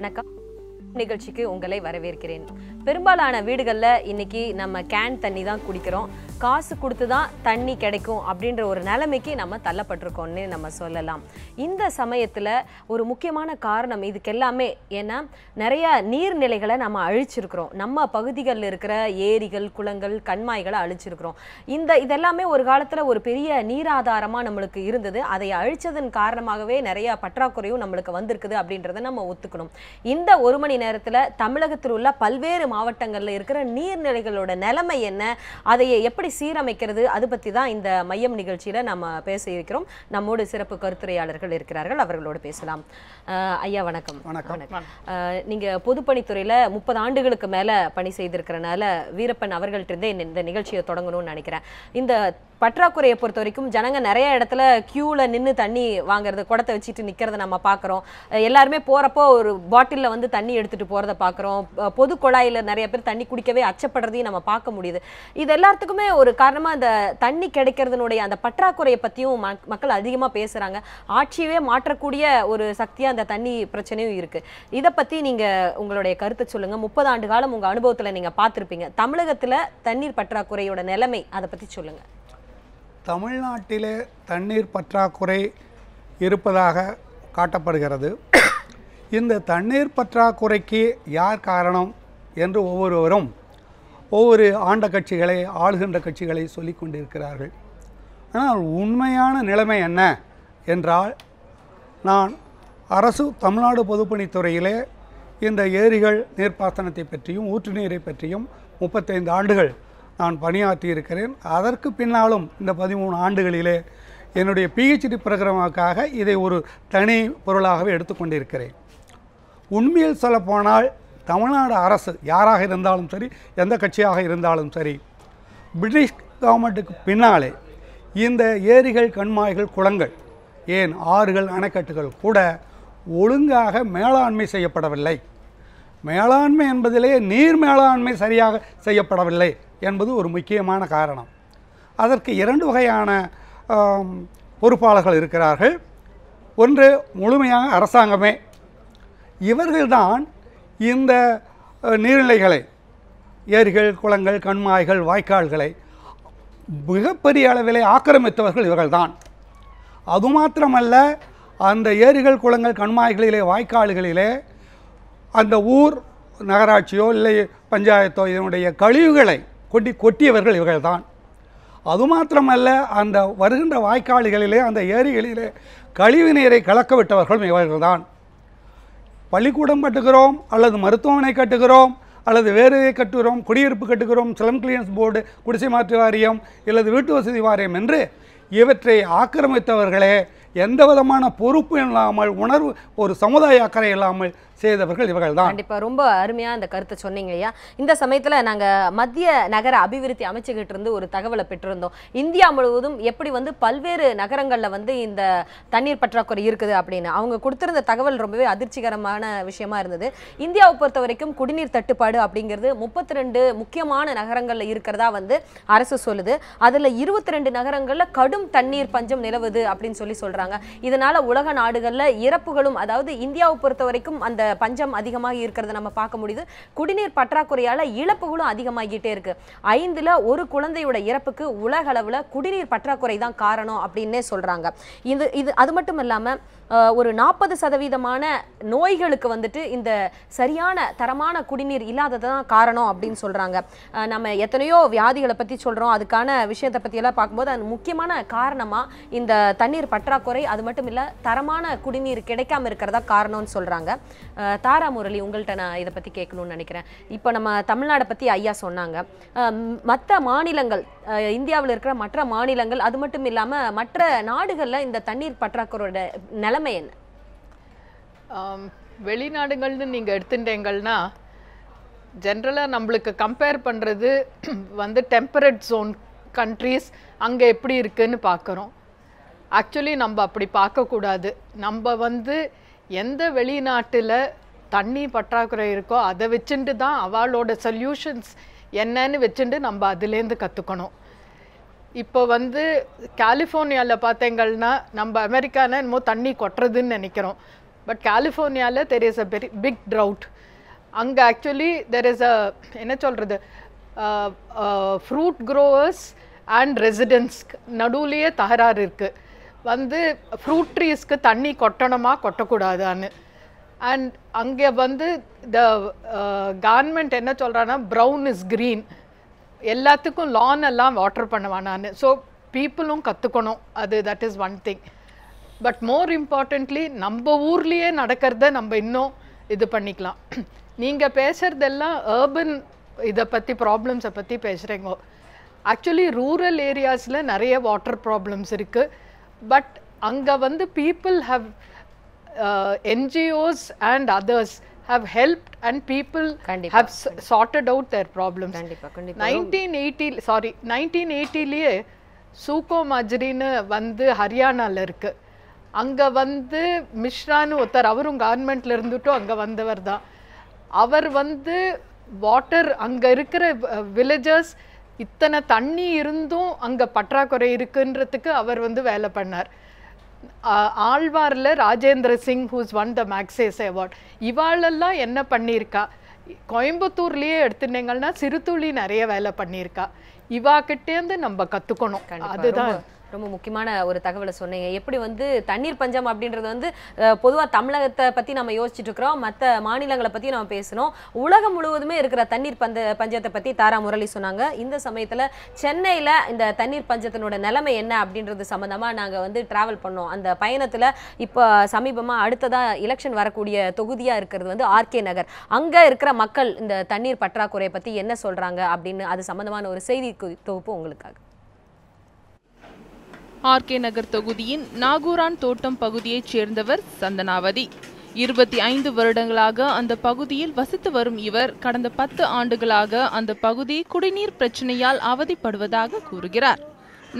வணக்கம். நிகழ்ச்சிக்கு உங்களை வரவேற்கிறேன். பெரும்பாலான வீடுகளில் இன்னைக்கு நம்ம கேன் தண்ணி தான் குடிக்கிறோம். காசு கொடுத்து தான் தண்ணி கிடைக்கும் அப்படின்ற ஒரு நிலைமைக்கு நம்ம தள்ளப்பட்டிருக்கோம்னு நம்ம சொல்லலாம். இந்த சமயத்தில் ஒரு முக்கியமான காரணம் இதுக்கு எல்லாமே ஏன்னா நிறைய நீர்நிலைகளை நம்ம அழிச்சிருக்கிறோம். நம்ம பகுதிகளில் இருக்கிற ஏரிகள், குளங்கள், கண்மாய்களை அழிச்சிருக்கிறோம். இதெல்லாமே ஒரு காலத்தில் ஒரு பெரிய நீராதாரமாக நம்மளுக்கு இருந்தது. அதை அழிச்சதன் காரணமாகவே நிறைய பற்றாக்குறையும் நம்மளுக்கு வந்திருக்குது அப்படின்றத நம்ம ஒத்துக்கணும். இந்த ஒரு மணி நேரத்தில் தமிழகத்தில் உள்ள பல்வேறு மாவட்டங்களில் இருக்கிற நீர்நிலைகளோட நிலைமை என்ன, அதை எப்படி சீரமைக்கிறது, அது பற்றி தான் இந்த மையம் நிகழ்ச்சியில் நம்ம பேச இருக்கிறோம். நம்மோடு சிறப்பு கருத்துரையாளர்கள் இருக்கிறார்கள், அவர்களோடு பேசலாம். ஐயா வணக்கம். வணக்கம். நீங்கள் பொதுப்பணித்துறையில் 30 ஆண்டுகளுக்கு மேலே பணி செய்திருக்கிறனால வீரப்பன் அவர்கள்ட்ட இந்த நிகழ்ச்சியை தொடங்கணும்னு நினைக்கிறேன். இந்த பற்றாக்குறையை பொறுத்த வரைக்கும் ஜனங்க நிறைய இடத்துல கியூவில் நின்று தண்ணி வாங்குறது, குடத்தை வச்சுட்டு நிற்கிறத நம்ம பார்க்குறோம். எல்லாருமே போகிறப்போ ஒரு பாட்டிலில் வந்து தண்ணி எடுத்துகிட்டு போகிறத பார்க்குறோம். பொது குழாயில் நிறைய பேர் தண்ணி குடிக்கவே அச்சப்படுறதையும் நம்ம பார்க்க முடியுது. இது எல்லாத்துக்குமே ஒரு காரணமாக இந்த தண்ணி கிடைக்கிறதுனுடைய அந்த பற்றாக்குறையை பற்றியும் மக்கள் அதிகமாக பேசுகிறாங்க. ஆட்சியவே மாற்றக்கூடிய ஒரு சக்தியாக அந்த தண்ணி பிரச்சனையும் இருக்குது. இதை பற்றி நீங்கள் உங்களுடைய கருத்தை சொல்லுங்கள். 30 ஆண்டு காலம் உங்கள் அனுபவத்தில் நீங்கள் பார்த்துருப்பீங்க. தமிழகத்தில் தண்ணீர் பற்றாக்குறையோட நிலைமை அதை பற்றி சொல்லுங்கள். தமிழ்நாட்டிலே தண்ணீர் பற்றாக்குறை இருப்பதாக காட்டப்படுகிறது. இந்த தண்ணீர் பற்றாக்குறைக்கு யார் காரணம் என்று ஒவ்வொருவரும் ஒவ்வொரு ஆளுகின்ற கட்சிகளை சொல்லிக் கொண்டிருக்கிறார்கள். ஆனால் உண்மையான நிலைமை என்ன என்றால், நான் தமிழ்நாடு பொதுப்பணித்துறையிலே இந்த ஏரிகள் நீர்ப்பாசனத்தை பற்றியும் ஊற்று நீரை பற்றியும் 35 ஆண்டுகள் நான் பணியாற்றி இருக்கிறேன். அதற்கு பின்னாலும் இந்த 13 ஆண்டுகளிலே என்னுடைய PhD ப்ரோக்ராமுக்காக இதை ஒரு தனி பொருளாகவே எடுத்துக்கொண்டிருக்கிறேன். உண்மையில் சொல்லப்போனால் தமிழ்நாடு அரசு யாராக இருந்தாலும் சரி, எந்த கட்சியாக இருந்தாலும் சரி, பிரிட்டிஷ் கவர்மெண்ட்டுக்கு பின்னாலே இந்த ஏரிகள், கண்மாய்கள், குளங்கள், ஏன் ஆறுகள், அணைக்கட்டுகள் கூட ஒழுங்காக மேலாண்மை செய்யப்படவில்லை. மேலாண்மை என்பதிலே நீர் மேலாண்மை சரியாக செய்யப்படவில்லை என்பது ஒரு முக்கியமான காரணம். அதற்கு 2 வகையான பொறுப்பாளர்கள் இருக்கிறார்கள். ஒன்று முழுமையாக அரசாங்கமே. இவர்கள்தான் இந்த நீர்நிலைகளை, ஏரிகள், குளங்கள், கண்மாய்கள், வாய்க்கால்களை மிகப்பெரிய அளவிலே ஆக்கிரமித்தவர்கள் இவர்கள்தான். அது மாத்திரமல்ல, அந்த ஏரிகள், குளங்கள், கண்மாய்களிலே, வாய்க்கால்களிலே அந்த ஊர் நகராட்சியோ இல்லை பஞ்சாயத்தோ இதனுடைய கழிவுகளை கொட்டியவர்கள் இவர்கள்தான். அது மாத்திரமல்ல, அந்த வருகின்ற வாய்க்கால்களிலே, அந்த ஏரிகளிலே கழிவு நீரை கலக்க விட்டவர்களும் இவர்கள்தான். பள்ளிக்கூடம் கட்டுகிறோம், அல்லது மருத்துவமனை கட்டுகிறோம், அல்லது வேறு கட்டுகிறோம், குடியிருப்பு கட்டுகிறோம், ஸ்லம் கிளியரன்ஸ் போர்டு, குடிசை மாற்று வாரியம், அல்லது வீட்டு வசதி வாரியம் என்று இவற்றை ஆக்கிரமித்தவர்களே எந்த விதமான பொறுப்பு இல்லாமல், உணர்வு, ஒரு சமுதாய அக்கறை இல்லாமல் செய்தவர்கள் இவர்கள் தான். கண்டிப்பாக ரொம்ப அருமையாக அந்த கருத்தை சொன்னீங்க ஐயா. இந்த சமயத்தில் நாங்கள் மத்திய நகர அபிவிருத்தி அமைச்சுக்கிட்ட இருந்து ஒரு தகவலை பெற்றிருந்தோம். இந்தியா முழுவதும் எப்படி வந்து பல்வேறு நகரங்களில் வந்து இந்த தண்ணீர் பற்றாக்குறை இருக்குது அப்படின்னு அவங்க கொடுத்திருந்த தகவல் ரொம்பவே அதிர்ச்சிகரமான விஷயமா இருந்தது. இந்தியாவை பொறுத்த வரைக்கும் குடிநீர் தட்டுப்பாடு அப்படிங்கிறது 32 முக்கியமான நகரங்களில் இருக்கிறதா வந்து அரசு சொல்லுது. அதில் 22 நகரங்களில் கடும் தண்ணீர் பஞ்சம் நிலவுது அப்படின்னு சொல்றாங்க. இதனால உலக நாடுகளில் இறப்புகளும், அதாவது இந்தியாவை பொறுத்த வரைக்கும் அந்த பஞ்சம் அதிகமாக இருக்கிறத நம்ம பார்க்க முடியுது. குடிநீர் பற்றாக்குறையால இழப்புகளும் அதிகமாகிட்டே இருக்கு. 5ல் 1 குழந்தையோட இறப்புக்கு உலக அளவுல குடிநீர் பற்றாக்குறை தான் காரணம் அப்படின்னே சொல்றாங்க. இது அது மட்டும் இல்லாம ஒரு 40% நோய்களுக்கு வந்துட்டு இந்த சரியான தரமான குடிநீர் இல்லாததான் காரணம் அப்படின்னு சொல்றாங்க. நம்ம எத்தனையோ வியாதிகளை பத்தி சொல்றோம், அதுக்கான விஷயத்தை பத்தி எல்லாம் பார்க்கும்போது அது முக்கியமான காரணமா இந்த தண்ணீர் பற்றாக்குறை, அது மட்டும் இல்ல தரமான குடிநீர் கிடைக்காம இருக்கிறதா காரணம்னு சொல்றாங்க. தாரா முரளி, உங்கள்கிட்ட நான் இதை பத்தி கேட்கணும்னு நினைக்கிறேன். இப்போ நம்ம தமிழ்நாடை பத்தி ஐயா சொன்னாங்க. மற்ற மாநிலங்கள், இந்தியாவில் இருக்கிற மற்ற மாநிலங்கள், அது மட்டும் இல்லாம மற்ற நாடுகள்ல இந்த தண்ணீர் பற்றாக்குறையோட நிலைமை என்ன? வெளிநாடுகள்னு நீங்கள் எடுத்துட்டீங்கன்னா ஜென்ரலாக நம்மளுக்கு கம்பேர் பண்ணுறது வந்து டெம்பரேட் ஜோன் கண்ட்ரீஸ் அங்கே எப்படி இருக்குன்னு பார்க்குறோம். ஆக்சுவலி நம்ம அப்படி பார்க்கக்கூடாது. நம்ம வந்து எந்த வெளிநாட்டில் தண்ணி பற்றாக்குறை இருக்கோ அதை வச்சுட்டு தான் அவளோட சொல்யூஷன்ஸ் என்னன்னு வச்சுட்டு நம்ம அதுலேருந்து கற்றுக்கணும். இப்போ வந்து கலிஃபோர்னியாவில் பார்த்தீங்கன்னா நம்ம அமெரிக்காவில் என்னமோ தண்ணி கொட்டுறதுன்னு நினைக்கிறோம். பட் கலிஃபோர்னியாவில் there is a very big drought. அங்கே ஆக்சுவலி தெர் இஸ் அ என்ன சொல்கிறது ஃப்ரூட் க்ரோவர்ஸ் அண்ட் ரெசிடென்ட்ஸ்க்கு நடுவுலையே தகராறு இருக்குது. வந்து ஃப்ரூட் ட்ரீஸ்க்கு தண்ணி கொட்டணுமா கொட்டக்கூடாதான்னு. அண்ட் அங்கே வந்து த கவர்மெண்ட் என்ன சொல்கிறான்னா ப்ரௌன் இஸ் க்ரீன், எல்லாத்துக்கும் லான் எல்லாம் வாட்டர் பண்ணுவானான்னு. ஸோ பீப்புளும் கற்றுக்கணும் அது, that is one thing. But more importantly நம்ம ஊர்லேயே நடக்கிறத நம்ம இன்னும் இது பண்ணிக்கலாம். நீங்கள் பேசுகிறதெல்லாம் ஏர்பன் இதை பற்றி ப்ராப்ளம்ஸை பற்றி பேசுகிறீங்க. ஆக்சுவலி ரூரல் ஏரியாஸில் நிறைய வாட்டர் ப்ராப்ளம்ஸ் இருக்குது. பட் அங்கே வந்து people have NGOs and others have helped and people have sorted out their problems. 1980 சூக்கோ மஜ்ரின்னு வந்து ஹரியானாவில் இருக்குது. அங்கே வந்து மிஸ்ரான்னு ஒருத்தர், அவரும் கவர்மெண்ட்டில் இருந்துட்டும் அங்கே வந்தவர் தான். அவர் வந்து வாட்டர் அங்கே இருக்கிற வில்லேஜர்ஸ் இத்தனை தண்ணி இருந்தும் அங்கே பற்றாக்குறை இருக்குன்றதுக்கு அவர் வந்து வேலை பண்ணார். ஆழ்வாரில் Rajendra Singh who's won the Magsaysay award. இவாளெல்லாம் என்ன பண்ணியிருக்கா, கோயம்புத்தூர்லேயே எடுத்துட்டீங்கன்னா சிறுதுளி நிறைய வேலை பண்ணியிருக்கா. இவாக்கிட்டேருந்து நம்ம கற்றுக்கணும். அதுதான் ரொம்ப முக்கியமான ஒரு தகவலை சொன்னீங்க. எப்படி வந்து தண்ணீர் பஞ்சம் அப்படின்றது வந்து பொதுவாக தமிழகத்தை பற்றி நம்ம யோசிச்சுட்டு இருக்கிறோம், மற்ற மாநிலங்களை பற்றி நம்ம பேசணும். உலகம் முழுவதுமே இருக்கிற தண்ணீர் பஞ்சத்தை பற்றி தாரா முரளி சொன்னாங்க. இந்த சமயத்தில் சென்னையில் இந்த தண்ணீர் பஞ்சத்தினோட நிலைமை என்ன அப்படின்றது சம்மந்தமாக நாங்கள் வந்து ட்ராவல் பண்ணோம். அந்த பயணத்தில் இப்போ சமீபமாக அடுத்ததாக எலெக்ஷன் வரக்கூடிய தொகுதியாக இருக்கிறது வந்து ஆர்கே நகர். அங்கே இருக்கிற மக்கள் இந்த தண்ணீர் பற்றாக்குறையை பற்றி என்ன சொல்கிறாங்க அப்படின்னு அது சம்மந்தமான ஒரு செய்தி தொகுப்பு உங்களுக்காக. ஆர்கே நகர் தொகுதியின் நாகூரான் தோட்டம் பகுதியைச் சேர்ந்தவர் சந்தனாவதி. 25 வருடங்களாக அந்த பகுதியில் வசித்து வரும் இவர் கடந்த 10 ஆண்டுகளாக அந்த பகுதி குடிநீர் பிரச்சனையால் அவதிப்படுவதாக கூறுகிறார்.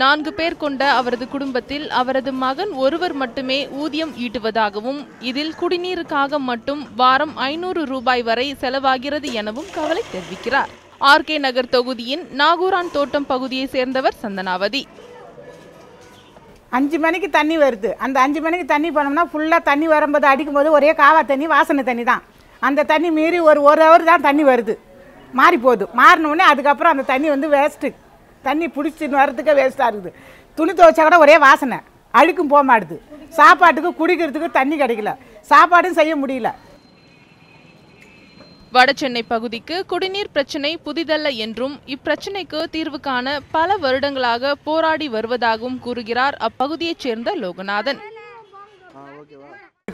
4 பேர் கொண்ட அவரது குடும்பத்தில் அவரது மகன் ஒருவர் மட்டுமே ஊதியம் ஈட்டுவதாகவும் இதில் குடிநீருக்காக மட்டும் வாரம் 500 ரூபாய் வரை செலவாகிறது எனவும் கவலை தெரிவிக்கிறார். ஆர்கே நகர் தொகுதியின் நாகூரான் தோட்டம் பகுதியை சேர்ந்தவர் சந்தனாவதி. 5 மணிக்கு தண்ணி வருது. அந்த 5 மணிக்கு தண்ணி போனோம்னா ஃபுல்லாக தண்ணி வரும்போது அடிக்கும்போது ஒரே காவா தண்ணி, வாசனை தண்ணி தான். அந்த தண்ணி மீறி ஒரு ஹவர் தான் தண்ணி வருது, மாறி போகுது. மாறினோடனே அதுக்கப்புறம் அந்த தண்ணி வந்து வேஸ்ட்டு, தண்ணி பிடிச்சின்னு வரதுக்கே வேஸ்ட்டாக இருக்குது. துணி துவைச்சா கூட ஒரே வாசனை, அழுக்கும் போக மாட்டுது. சாப்பாட்டுக்கு குடிக்கிறதுக்கு தண்ணி கிடைக்கல, சாப்பாடும் செய்ய முடியல. வடசென்னை பகுதிக்கு குடிநீர் பிரச்சினை புதிதல்ல என்றும் இப்பிரச்சினைக்கு தீர்வு காண பல வருடங்களாக போராடி வருவதாகவும் கூறுகிறார் அப்பகுதியைச் சேர்ந்த லோகநாதன்.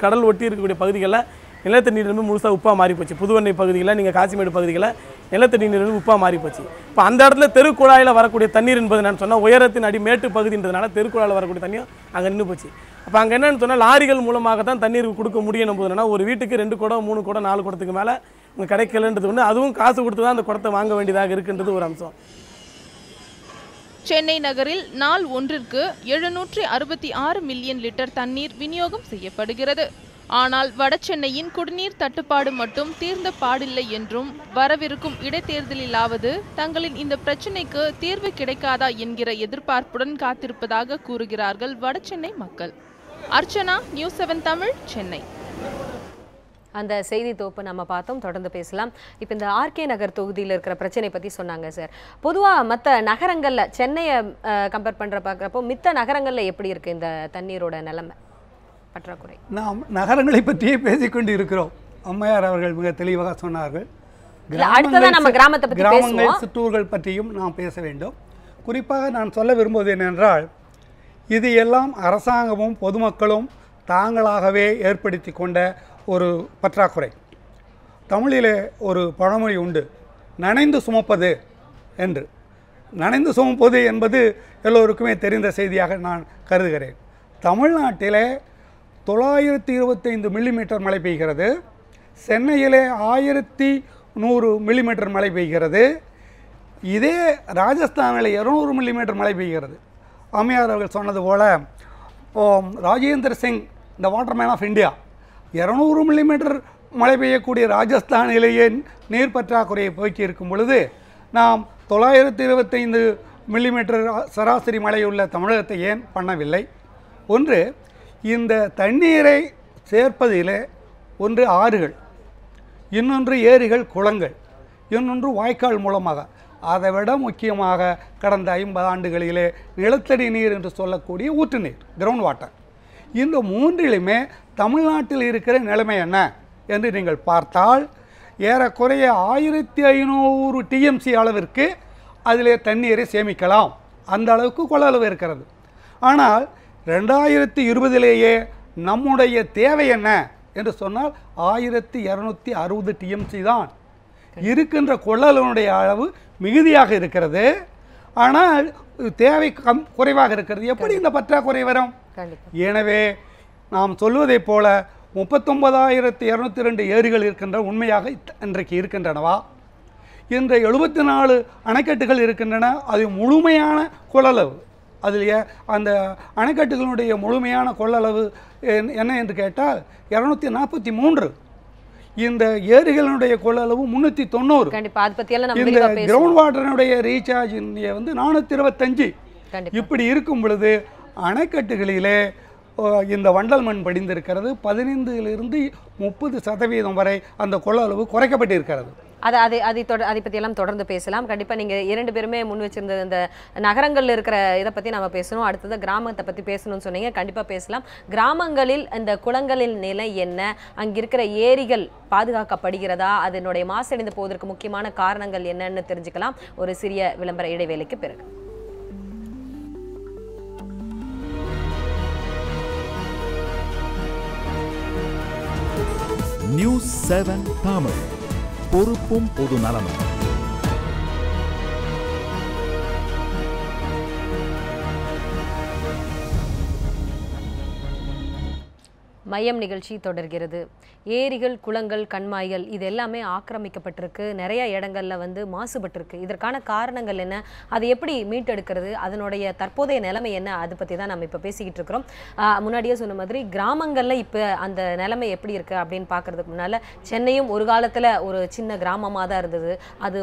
கடல் ஒட்டி இருக்கக்கூடிய பகுதிகளில் நிலத்தடி நீர் வந்து முழுசாக உப்பாக மாறி போச்சு. புதுவெண்ணை பகுதியில், நீங்கள் காசிமேடு பகுதிகளில் நிலத்தடி நீர் வந்து உப்பாக மாறி போச்சு. இப்போ அந்த இடத்துல தெருக்குழாயில் வரக்கூடிய தண்ணீர் என்பது நான் சொன்னால் உயரத்தின் அடி மேட்டு பகுதின்றதுனால தெருக்குழாயில் வரக்கூடிய தண்ணியும் அங்கே நின்று போச்சு. அப்போ அங்கே என்னென்னு சொன்னால் லாரிகள் மூலமாக தான் தண்ணீர் கொடுக்க முடியும் போதுன்னா ஒரு வீட்டுக்கு 2 குடம் 3 குடம் 4 குடத்துக்கு மேலே கிடைக்கலன்றது ஒன்று. அதுவும் காசு கொடுத்து தான் அந்த குடத்தை வாங்க வேண்டியதாக இருக்குன்றது ஒரு அம்சம். சென்னை நகரில் நாள் ஒன்றிற்கு 766 மில்லியன் லிட்டர் தண்ணீர் விநியோகம் செய்யப்படுகிறது. ஆனால் வடசென்னையின் குடிநீர் தட்டுப்பாடு மட்டும் தீர்ந்த பாடில்லை என்றும் வரவிருக்கும் இடைத்தேர்தலிலாவது தங்களின் இந்த பிரச்சினைக்கு தீர்வு கிடைக்காதா என்கிற எதிர்பார்ப்புடன் காத்திருப்பதாக கூறுகிறார்கள் வடசென்னை மக்கள். அர்ச்சனா, நியூஸ் 7 தமிழ், சென்னை. அந்த செய்தி தொகுப்பு நம்ம பார்த்தோம், தொடர்ந்து பேசலாம். இப்போ இந்த ஆர்கே நகர் தொகுதியில் இருக்கிற பிரச்சனை பற்றி சொன்னாங்க சார். பொதுவாக மற்ற நகரங்களில் சென்னையை கம்பேர் பண்ணுற பார்க்குறப்போ மித்த நகரங்களில் எப்படி இருக்குது இந்த தண்ணீரோட நிலைமை பற்றாக்குறை? நாம் நகரங்களை பற்றியே பேசிக்கொண்டு இருக்கிறோம். அம்மையார் அவர்கள் மிக தெளிவாக சொன்னார்கள். கிராமங்கள் சிற்றூர்கள் பற்றியும் நாம் பேச வேண்டும். குறிப்பாக நான் சொல்ல விரும்புவது என்னென்றால், இது எல்லாம் அரசாங்கமும் பொதுமக்களும் தாங்களாகவே ஏற்படுத்தி கொண்ட ஒரு பற்றாக்குறை. தமிழிலே ஒரு பழமொழி உண்டு, நனைந்து சுமப்பது என்று. நனைந்து சுமப்பது என்பது எல்லோருக்குமே தெரிந்த செய்தியாக நான் கருதுகிறேன். தமிழ்நாட்டிலே 925 மில்லிமீட்டர் மழை பெய்கிறது. சென்னையிலே 1100 மில்லிமீட்டர் மழை பெய்கிறது. இதே ராஜஸ்தானில் 200 மில்லிமீட்டர் மழை பெய்கிறது. அம்மையார் அவர்கள் சொன்னது போல் ராஜேந்திர சிங் த வாட்டர்மேன் ஆஃப் இந்தியா 200 மில்லிமீட்டர் மழை பெய்யக்கூடிய ராஜஸ்தானிலேயே நீர் பற்றாக்குறையை போக்கி இருக்கும் பொழுது நாம் 925 மில்லிமீட்டர் சராசரி மழையுள்ள தமிழகத்தை ஏன் பண்ணவில்லை? ஒன்று, இந்த தண்ணீரை சேர்ப்பதிலே ஒன்று ஆறுகள், இன்னொன்று ஏரிகள் குளங்கள், இன்னொன்று வாய்க்கால் மூலமாக. அதை விட முக்கியமாக கடந்த 50 ஆண்டுகளிலே நிலத்தடி நீர் என்று சொல்லக்கூடிய ஊற்று நீர், கிரவுண்ட் வாட்டர். இந்த மூன்றிலுமே தமிழ்நாட்டில் இருக்கிற நிலைமை என்ன என்று நீங்கள் பார்த்தால் ஏறக்குறைய 1500 டிஎம்சி அளவிற்கு அதிலே தண்ணீரை சேமிக்கலாம். அந்த அளவுக்கு கொள்ளளவு இருக்கிறது. ஆனால் 2020லேயே நம்முடைய தேவை என்ன என்று சொன்னால் 1260 டிஎம்சி தான். இருக்கின்ற கொள்ளளவுடைய அளவு மிகுதியாக இருக்கிறது. ஆனால் தேவை குறைவாக இருக்கிறது. எப்படி இந்த பற்றாக்குறை வரும்? எனவே நாம் சொல்வதைப் போல 39,202 ஏரிகள் இருக்கின்ற உண்மையாக இன்றைக்கு இருக்கின்றனவா? இந்த 74 அணைக்கட்டுகள் இருக்கின்றன. அது முழுமையான கொள்ளளவு. அதில் அந்த அணைக்கட்டுகளுடைய முழுமையான கொள்ளளவு என்ன என்று கேட்டால் 243. இந்த ஏரிகளுடைய கொள்ளளவு 390. இந்த கிரவுண்ட் வாட்டருடைய ரீசார்ஜ் வந்து 425. இப்படி இருக்கும் பொழுது அணைக்கட்டுகளிலே இந்த வண்டல் மண் படிந்திருக்கிறது. 15லிருந்து 30% வரை அந்த கொள்ளளவு குறைக்கப்பட்டிருக்கிறது. அதை பற்றியெல்லாம் தொடர்ந்து பேசலாம். கண்டிப்பாக நீங்கள் 2 பேருமே முன் வச்சிருந்த இந்த நகரங்களில் இருக்கிற இதை பற்றி நம்ம பேசணும். அடுத்தது கிராமத்தை பற்றி பேசணும்னு சொன்னீங்க. கண்டிப்பாக பேசலாம். கிராமங்களில் இந்த குளங்களின் நிலை என்ன? அங்கே இருக்கிற ஏரிகள் பாதுகாக்கப்படுகிறதா? அதனுடைய மாசடைந்து போவதற்கு முக்கியமான காரணங்கள் என்னன்னு தெரிஞ்சுக்கலாம் ஒரு சிறிய விளம்பர இடைவேளைக்கு பிறகு. நியூஸ் 7 தமிழ், பொறுப்பும் பொது நலமும். மையம் நிகழ்ச்சி தொடர்கிறது. ஏரிகள், குளங்கள், கண்மாய்கள் இது எல்லாமே ஆக்கிரமிக்கப்பட்டிருக்கு. நிறைய இடங்கள்ல வந்து மாசுபட்டிருக்கு. இதற்கான காரணங்கள் என்ன? அதை எப்படி மீட்டெடுக்கிறது? அதனுடைய தற்போதைய நிலைமை என்ன? அதை பற்றி தான் நம்ம இப்போ பேசிக்கிட்டு இருக்கிறோம். முன்னாடியே சொன்ன மாதிரி கிராமங்களில் இப்போ அந்த நிலைமை எப்படி இருக்குது அப்படின்னு பார்க்கறதுக்கு முன்னால் சென்னையும் ஒரு காலத்தில் ஒரு சின்ன கிராமமாக தான் இருந்தது. அது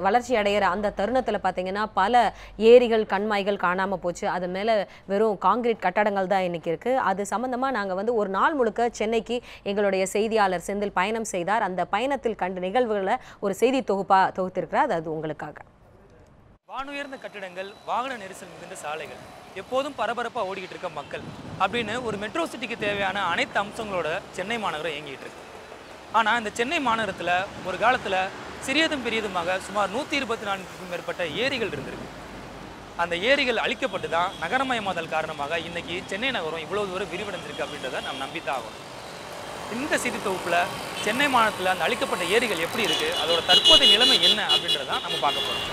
வளர்ச்சி அடைகிற அந்த தருணத்தில் பார்த்தீங்கன்னா பல ஏரிகள், கண்மாய்கள் காணாமல் போச்சு. அது மேலே வெறும் காங்கிரீட் கட்டடங்கள் தான் இன்னைக்கு இருக்குது. அது சம்மந்தமாக நாங்கள் வந்து ஒரு நாள் முழுக்க சென்னைக்கு எங்களுடைய செய்தியாளர் செந்தில் பயணம் செய்தார். அந்த பயணத்தில் கண்ட நிகழ்வுகளை ஒரு செய்தி தொகுத்திருக்கிறார். அது உங்களுக்காக. வானுயர்ந்த கட்டிடங்கள், வாகன நெரிசல் மிகுந்த சாலைகள், எப்போதும் பரபரப்பாக ஓடிக்கிட்டு இருக்க மக்கள் அப்படின்னு ஒரு மெட்ரோ சிட்டிக்கு தேவையான அனைத்து அம்சங்களோட சென்னை மாநகரம் இயங்கிட்டு இருக்கு. ஆனால் இந்த சென்னை மாநகரத்தில் ஒரு காலத்தில் சிறியதும் பெரியதுமாக சுமார் 124க்கும் மேற்பட்ட ஏரிகள் இருந்திருக்கு. அந்த ஏரிகள் அழிக்கப்பட்டு தான் நகரமயமாதல் காரணமாக இன்னைக்கு சென்னை நகரம் இவ்வளவு தூரம் விரிவடைஞ்சிருக்கு அப்படின்றத நம்ம நம்பித்தான் ஆகணும். இந்த செய்தி தொகுப்பில் சென்னை மாநிலத்தில் அந்த அழிக்கப்பட்ட ஏரிகள் எப்படி இருக்குது, அதோட தற்போதைய நிலைமை என்ன அப்படின்றதான் நம்ம பார்க்க போகிறோம்.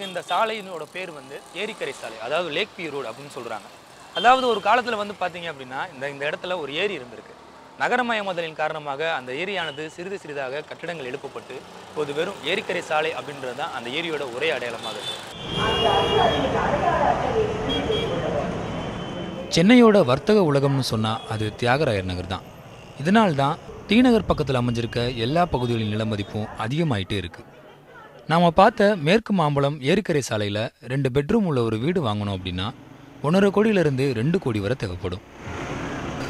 இந்த சாலையினோட பேர் வந்து ஏரிக்கரை சாலை, அதாவது லேக் வியூ ரோடு அப்படின்னு சொல்கிறாங்க. அதாவது ஒரு காலத்தில் வந்து பார்த்தீங்க அப்படின்னா இந்த இடத்துல ஒரு ஏரி இருந்திருக்கு. நகரமயமாதலின் காரணமாக அந்த ஏரியானது சிறிது சிறிதாக கட்டிடங்கள் எழுப்பப்பட்டு இப்போது வெறும் ஏரிக்கரை சாலை அப்படின்றது தான் அந்த ஏரியோட ஒரே அடையாளமாக இருக்கு. சென்னையோட வர்த்தக உலகம்னு சொன்னால் அது தியாகராயர் நகர் தான். இதனால்தான் டி நகர் பக்கத்தில் அமைஞ்சிருக்க எல்லா பகுதிகளின் நில மதிப்பும் அதிகமாயிட்டே இருக்குது. நாம் பார்த்த மேற்கு மாம்பழம் ஏரிக்கரை சாலையில் 2 பெட்ரூம் உள்ள ஒரு வீடு வாங்கணும் அப்படின்னா 1.5 கோடியிலிருந்து 2 கோடி வரை தேவைப்படும்.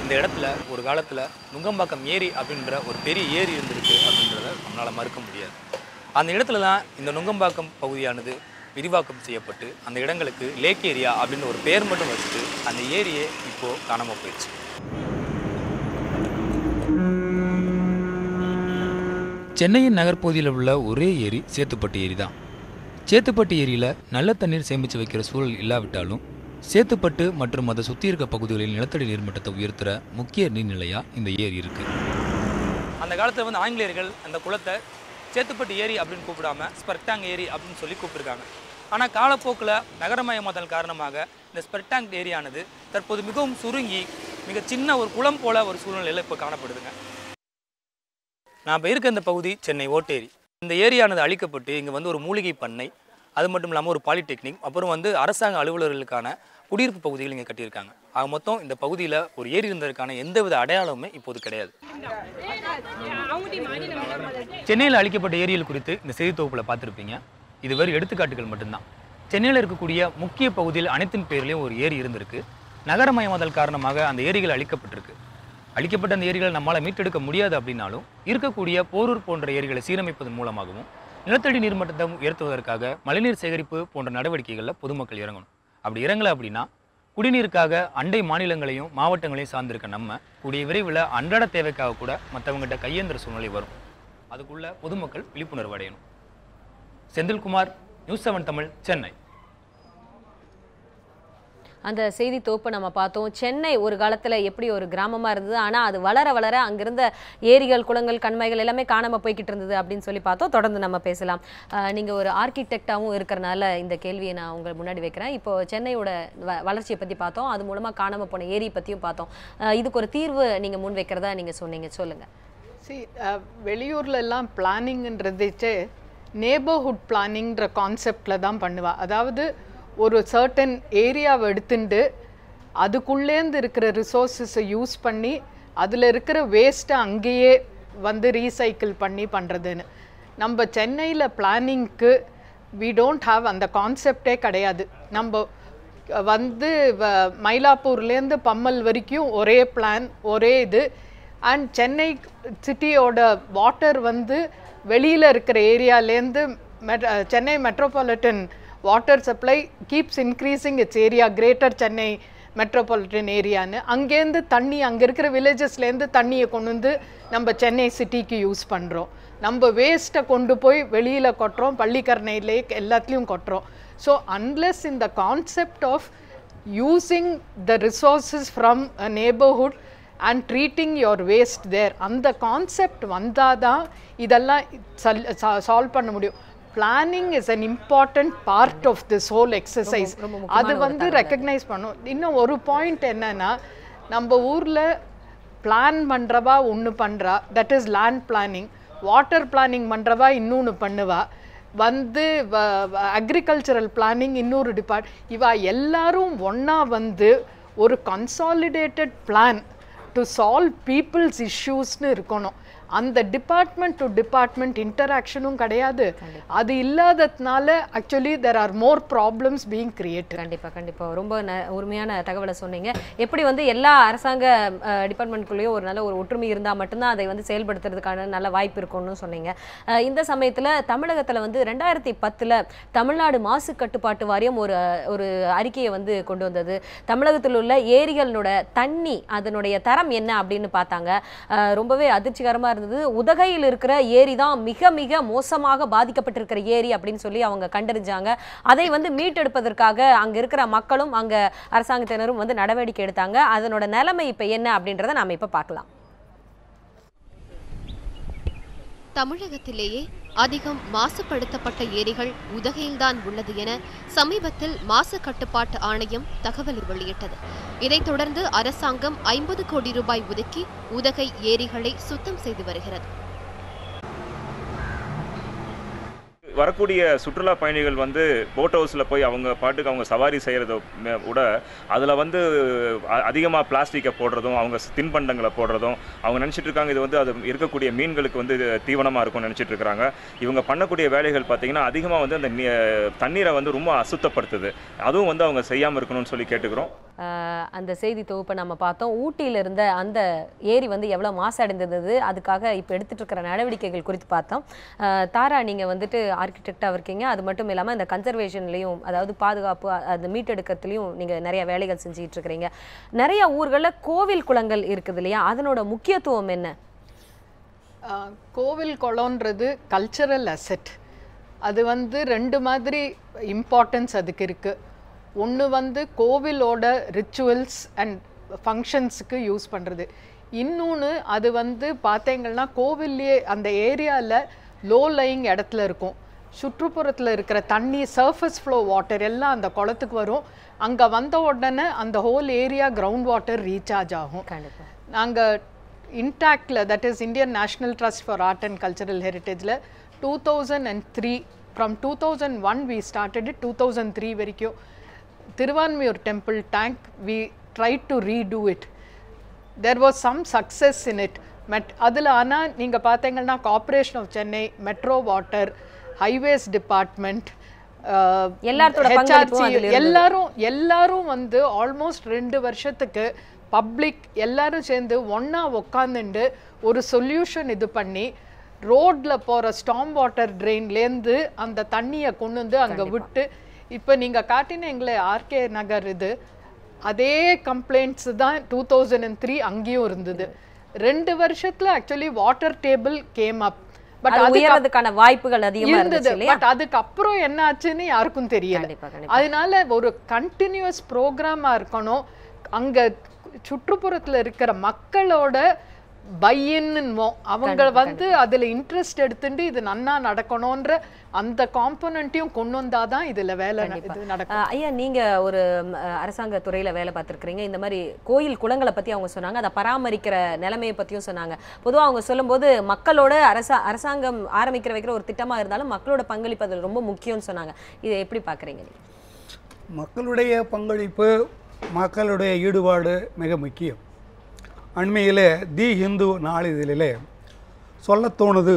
இந்த இடத்துல ஒரு காலத்தில் நுங்கம்பாக்கம் ஏரி அப்படின்ற ஒரு பெரிய ஏரி இருந்திருக்கு அப்படின்றத நம்மளால் மறுக்க முடியாது. அந்த இடத்துல தான் இந்த நுங்கம்பாக்கம் பகுதியானது விரிவாக்கம் செய்யப்பட்டு அந்த இடங்களுக்கு லேக் ஏரியா அப்படின்னு ஒரு பேர் மட்டும் வச்சுட்டு அந்த ஏரியை இப்போது காணாமல் போயிடுச்சு. சென்னையின் நகர்பகுதியில் உள்ள ஒரே ஏரி சேத்துப்பட்டு ஏரி தான். சேத்துப்பட்டு ஏரியில் நல்ல தண்ணீர் சேமித்து வைக்கிற சூழல் இல்லாவிட்டாலும் சேத்துப்பட்டு மற்றும் அதை சுற்றி இருக்க பகுதிகளில் நிலத்தடி நீர்மட்டத்தை உயர்த்துகிற முக்கிய நீர்நிலையாக இந்த ஏரி இருக்குது. அந்த காலத்தில் வந்து ஆங்கிலேயர்கள் அந்த குளத்தை சேத்துப்பட்டு ஏரி அப்படின்னு கூப்பிடாம ஸ்பெர்டாங் ஏரி அப்படின்னு சொல்லி கூப்பிட்டுருக்காங்க. ஆனால் காலப்போக்கில் நகரமயமாதல் காரணமாக இந்த ஸ்பெர்டாங் ஏரியானது தற்போது மிகவும் சுருங்கி மிக சின்ன ஒரு குளம் போல ஒரு சூழ்நிலையில் இப்போ காணப்படுதுங்க. நான் இப்போ இருக்க இந்த பகுதி சென்னை ஓட்டேரி. இந்த ஏரியானது அழிக்கப்பட்டு இங்கே வந்து ஒரு மூலிகை பண்ணை, அது மட்டும் இல்லாமல் ஒரு பாலிடெக்னிக், அப்புறம் வந்து அரசாங்க அலுவலர்களுக்கான குடியிருப்பு பகுதிகள் இங்கே கட்டியிருக்காங்க. ஆக மொத்தம் இந்த பகுதியில் ஒரு ஏரி இருந்ததற்கான எந்தவித அடையாளமுமே இப்போது கிடையாது. சென்னையில் அழிக்கப்பட்ட ஏரிகள் குறித்து இந்த செய்தி தொகுப்பில் பார்த்துருப்பீங்க. இது வெறும் எடுத்துக்காட்டுகள் மட்டும்தான். சென்னையில் இருக்கக்கூடிய முக்கிய பகுதியில் அனைத்தின் பேர்லேயும் ஒரு ஏரி இருந்திருக்கு. நகரமயமாதல் காரணமாக அந்த ஏரிகள் அழிக்கப்பட்டிருக்கு. அழிக்கப்பட்ட அந்த ஏரிகளை நம்மளால் மீட்டெடுக்க முடியாது அப்படின்னாலும் இருக்கக்கூடிய போரூர் போன்ற ஏரிகளை சீரமைப்பதன் மூலமாகவும் நிலத்தடி நீர்மட்டத்தை உயர்த்துவதற்காக மழைநீர் சேகரிப்பு போன்ற நடவடிக்கைகளில் பொதுமக்கள் இறங்கணும். அப்படி இறங்கலை அப்படின்னா குடிநீருக்காக அண்டை மாநிலங்களையும் மாவட்டங்களையும் சார்ந்திருக்க நம்ம கூடிய விரைவில் அன்றாட தேவைக்காக கூட மற்றவங்ககிட்ட கையேந்திர சூழ்நிலை வரும். அதுக்குள்ள பொதுமக்கள் விழிப்புணர்வு அடையணும். செந்தில்குமார், நியூஸ் 7 தமிழ், சென்னை. அந்த செய்தி தொகுப்பை நம்ம பார்த்தோம். சென்னை ஒரு காலத்தில் எப்படி ஒரு கிராமமாக இருந்தது, ஆனால் அது வளர வளர அங்கிருந்த ஏரிகள், குளங்கள், கண்மாய்கள் எல்லாமே காணாமல் போய்கிட்டு இருந்தது அப்படின்னு சொல்லி பார்த்தோம். தொடர்ந்து நம்ம பேசலாம். நீங்கள் ஒரு ஆர்கிடெக்டாகவும் இருக்கிறனால இந்த கேள்வியை நான் உங்கள் முன்னாடி வைக்கிறேன். இப்போ சென்னையோட வளர்ச்சியை பற்றி பார்த்தோம், அது மூலமாக காணாமல் போன ஏரி பற்றியும் பார்த்தோம். இதுக்கு ஒரு தீர்வு நீங்கள் முன் வைக்கிறதா நீங்கள் சொன்னீங்க, சொல்லுங்கள். வெளியூர்ல எல்லாம் பிளானிங்ன்றதே நேபர்ஹுட் பிளானிங்கிற கான்செப்டில் தான் பண்ணுவா. அதாவது ஒரு சர்டன் ஏரியாவை எடுத்துட்டு அதுக்குள்ளேருந்து இருக்கிற ரிசோர்ஸஸை யூஸ் பண்ணி அதில் இருக்கிற வேஸ்ட்டை அங்கேயே வந்து ரீசைக்கிள் பண்ணி பண்ணுறதுன்னு. நம்ம சென்னையில் பிளானிங்க்கு வி டோன்ட் ஹாவ் அந்த கான்செப்டே கிடையாது. நம்ம வந்து மயிலாப்பூர்லேருந்து பம்மல் வரைக்கும் ஒரே பிளான், ஒரே இது. அண்ட் சென்னை சிட்டியோட வாட்டர் வந்து வெளியில் இருக்கிற ஏரியாலேருந்து Chennai metropolitan water supply keeps increasing its area, greater Chennai metropolitan ஏரியான்னு. அங்கேருந்து தண்ணி, அங்கே இருக்கிற வில்லேஜஸ்லேருந்து தண்ணியை கொண்டு வந்து நம்ம சென்னை சிட்டிக்கு யூஸ் பண்ணுறோம். நம்ம வேஸ்ட்டை கொண்டு போய் வெளியில் கொட்டுறோம், பள்ளிக்கரணை லேக் எல்லாத்துலேயும் கொட்டுறோம். ஸோ அன்லெஸ் இந்த concept of using the resources from a neighbourhood and treating your waste there, அந்த கான்செப்ட் வந்தால் தான் இதெல்லாம் சால்வ் பண்ண முடியும். Planning is an important part of this whole exercise. அது வந்து ரெக்கக்னைஸ் பண்ணும். இன்னும் ஒரு பாயிண்ட் என்னன்னா, நம்ம ஊரில் பிளான் பண்ணுறவா ஒன்று பண்ணுறா, that is land planning. Water planning பண்ணுறவா இன்னொன்று பண்ணுவா, வந்து அக்ரிகல்ச்சரல் பிளானிங் இன்னொரு இவா எல்லாரும் ஒன்றா வந்து ஒரு consolidated plan to solve people's இஷ்யூஸ்னு இருக்கணும். அந்த டிபார்ட்மெண்ட் டு டிபார்ட்மெண்ட் இன்டராக்ஷனும் கிடையாது. அது இல்லாததுனால actually there are more problems being created. கண்டிப்பாக ரொம்ப உண்மையான தகவலை சொன்னீங்க. எப்படி வந்து எல்லா அரசாங்க டிபார்ட்மெண்ட்குள்ளேயும் ஒரு நல்ல ஒரு ஒற்றுமை இருந்தால் மட்டும்தான் அதை வந்து செயல்படுத்துறதுக்கான நல்ல வாய்ப்பு இருக்கும்னு சொன்னீங்க. இந்த சமயத்தில் தமிழகத்தில் வந்து 2010 தமிழ்நாடு மாசு கட்டுப்பாட்டு வாரியம் ஒரு அறிக்கையை வந்து கொண்டு வந்தது. தமிழகத்தில் உள்ள ஏரிகளோட தண்ணி அதனுடைய தரம் என்ன அப்படின்னு பார்த்தாங்க. ரொம்பவே அதிர்ச்சிகரமாக இருந்தது. உதகையில் இருக்கிற ஏரி தான் மிக மிக மோசமாக பாதிக்கப்பட்டிருக்கிற ஏரி அப்படின்னு சொல்லி அவங்க கண்டறிஞ்சாங்க. அதை வந்து மீட்டெடுப்பதற்காக அங்க இருக்கிற மக்களும் அங்க அரசாங்கத்தினரும் வந்து நடவடிக்கை எடுத்தாங்க. அதனோட நிலைமை இப்ப என்ன அப்படின்றத நாம இப்ப பார்க்கலாம். தமிழகத்திலேயே அதிகம் மாசுபடுத்தப்பட்ட ஏரிகள் உதகையில்தான் உள்ளது என சமீபத்தில் மாசு கட்டுப்பாட்டு ஆணையம் தகவல் வெளியிட்டது. இதைத் தொடர்ந்து அரசாங்கம் 50 கோடி ரூபாய் ஒதுக்கி உதகை ஏரிகளை சுத்தம் செய்து வருகிறது. வரக்கூடிய சுற்றுலா பயணிகள் வந்து போட் ஹவுஸில் போய் அவங்க பாட்டுக்கு அவங்க சவாரி செய்கிறத விட அதில் வந்து அதிகமாக பிளாஸ்டிக்கை போடுறதும், அவங்க தின்பண்டங்களை போடுறதும், அவங்க நினச்சிட்டு இருக்காங்க இது வந்து அது இருக்கக்கூடிய மீன்களுக்கு வந்து தீவனமாக இருக்கும்னு நினச்சிட்டு இருக்கிறாங்க. இவங்க பண்ணக்கூடிய வேலைகள் பார்த்திங்கன்னா அதிகமாக வந்து அந்த தண்ணீரை வந்து ரொம்ப அசுத்தப்படுத்துது. அதுவும் வந்து அவங்க செய்யாமல் இருக்கணும்னு சொல்லி கேட்டுக்கிறோம். அந்த செய்தி தொகுப்பை நம்ம பார்த்தோம். ஊட்டியில் இருந்த அந்த ஏரி வந்து எவ்வளோ மாசடைந்தது, அதுக்காக இப்போ எடுத்துகிட்டு இருக்கிற நடவடிக்கைகள் குறித்து பார்த்தோம். தாரா, நீங்கள் வந்துட்டு ஆர்கிடெக்டாக இருக்கீங்க, அது மட்டும் இல்லாமல் இந்த கன்சர்வேஷன்லேயும், அதாவது பாதுகாப்பு அந்த மீட்டெடுக்கிறதுலையும் நீங்கள் நிறைய வேலைகள் செஞ்சுட்டு இருக்கிறீங்க. நிறைய ஊர்களில் கோவில் குளங்கள் இருக்குது இல்லையா, அதனோட முக்கியத்துவம் என்ன? கோவில் குளம்ன்றது கல்ச்சரல் அசெட். அது வந்து ரெண்டு மாதிரி இம்பார்ட்டன்ஸ் அதுக்கு இருக்குது. ஒன்று வந்து கோவிலோட ரிச்சுவல்ஸ் அண்ட் ஃபங்க்ஷன்ஸுக்கு யூஸ் பண்ணுறது. இன்னொன்று அது வந்து பார்த்தீங்கன்னா கோவில்லையே அந்த ஏரியாவில் லோ லையிங் இடத்துல இருக்கும். சுற்றுப்புறத்தில் இருக்கிற தண்ணி, சர்ஃபஸ் ஃப்ளோ வாட்டர் எல்லாம் அந்த குளத்துக்கு வரும். அங்கே வந்த உடனே அந்த whole area ground water recharge ஆகும். நாங்கள் இன்டாக்டில், that is Indian National Trust for Art and Cultural ஹெரிட்டேஜில் 2003 from 2001 we started it, 2003 வரைக்கும் Thiruvanmiyur temple tank we tried to redo it. There was some success in it. அதில் ஆனால் நீங்கள் பார்த்தீங்கன்னா corporation of Chennai, metro water, highways department, எல்லாரும் வந்து almost 2 வருஷத்துக்கு public எல்லாரும் சேர்ந்து ஒன்றா உக்காந்துண்டு ஒரு சொல்யூஷன் இது பண்ணி ரோட்டில் போகிற ஸ்டாம் வாட்டர் ட்ரெயின்லேருந்து அந்த தண்ணியை கொண்டு வந்து அங்கே விட்டு, இப்போ நீங்கள் காட்டினீங்களே ஆர்கே நகர், இது அதே கம்ப்ளைண்ட்ஸ் தான் 2003 அங்கேயும் இருந்தது. 2 வருஷத்துல actually water table came up, but அதுக்கான வாய்ப்புகள் அதிகமா இருந்தது. பட் அதுக்கு அப்புறம் என்ன ஆச்சுன்னு யாருக்கும் தெரியல. அதனால ஒரு கண்டினியூஸ் ப்ரோக்ராமா இருக்கணும். அங்க சுற்றுப்புறத்துல இருக்கிற மக்களோட பையன்னுமோ அவங்க வந்து அதுல இன்ட்ரெஸ்ட் எடுத்துட்டு இது நன்னா நடக்கணும்ன்ற அந்த காம்போனன்ட்டையும் கொண்டு வந்தாதான் இதுல வேலை நடக்கும். ஐயா, நீங்க ஒரு அரசாங்க துறையில வேலை பார்த்துருக்கீங்க. இந்த மாதிரி கோயில் குளங்களை பத்தி அவங்க சொன்னாங்க, அதை பராமரிக்கிற நிலைமையை பத்தியும் சொன்னாங்க. பொதுவாக அவங்க சொல்லும்போது மக்களோட அரசாங்கம் ஆரம்பிக்கிற வைக்கிற ஒரு திட்டமா இருந்தாலும் மக்களோட பங்களிப்பு அதில் ரொம்ப முக்கியம்னு சொன்னாங்க. இதை எப்படி பாக்குறீங்க? மக்களுடைய பங்களிப்பு, மக்களுடைய ஈடுபாடு மிக முக்கியம். அண்மையிலே தி ஹிந்து நாளிதழிலே சொல்ல தோணுது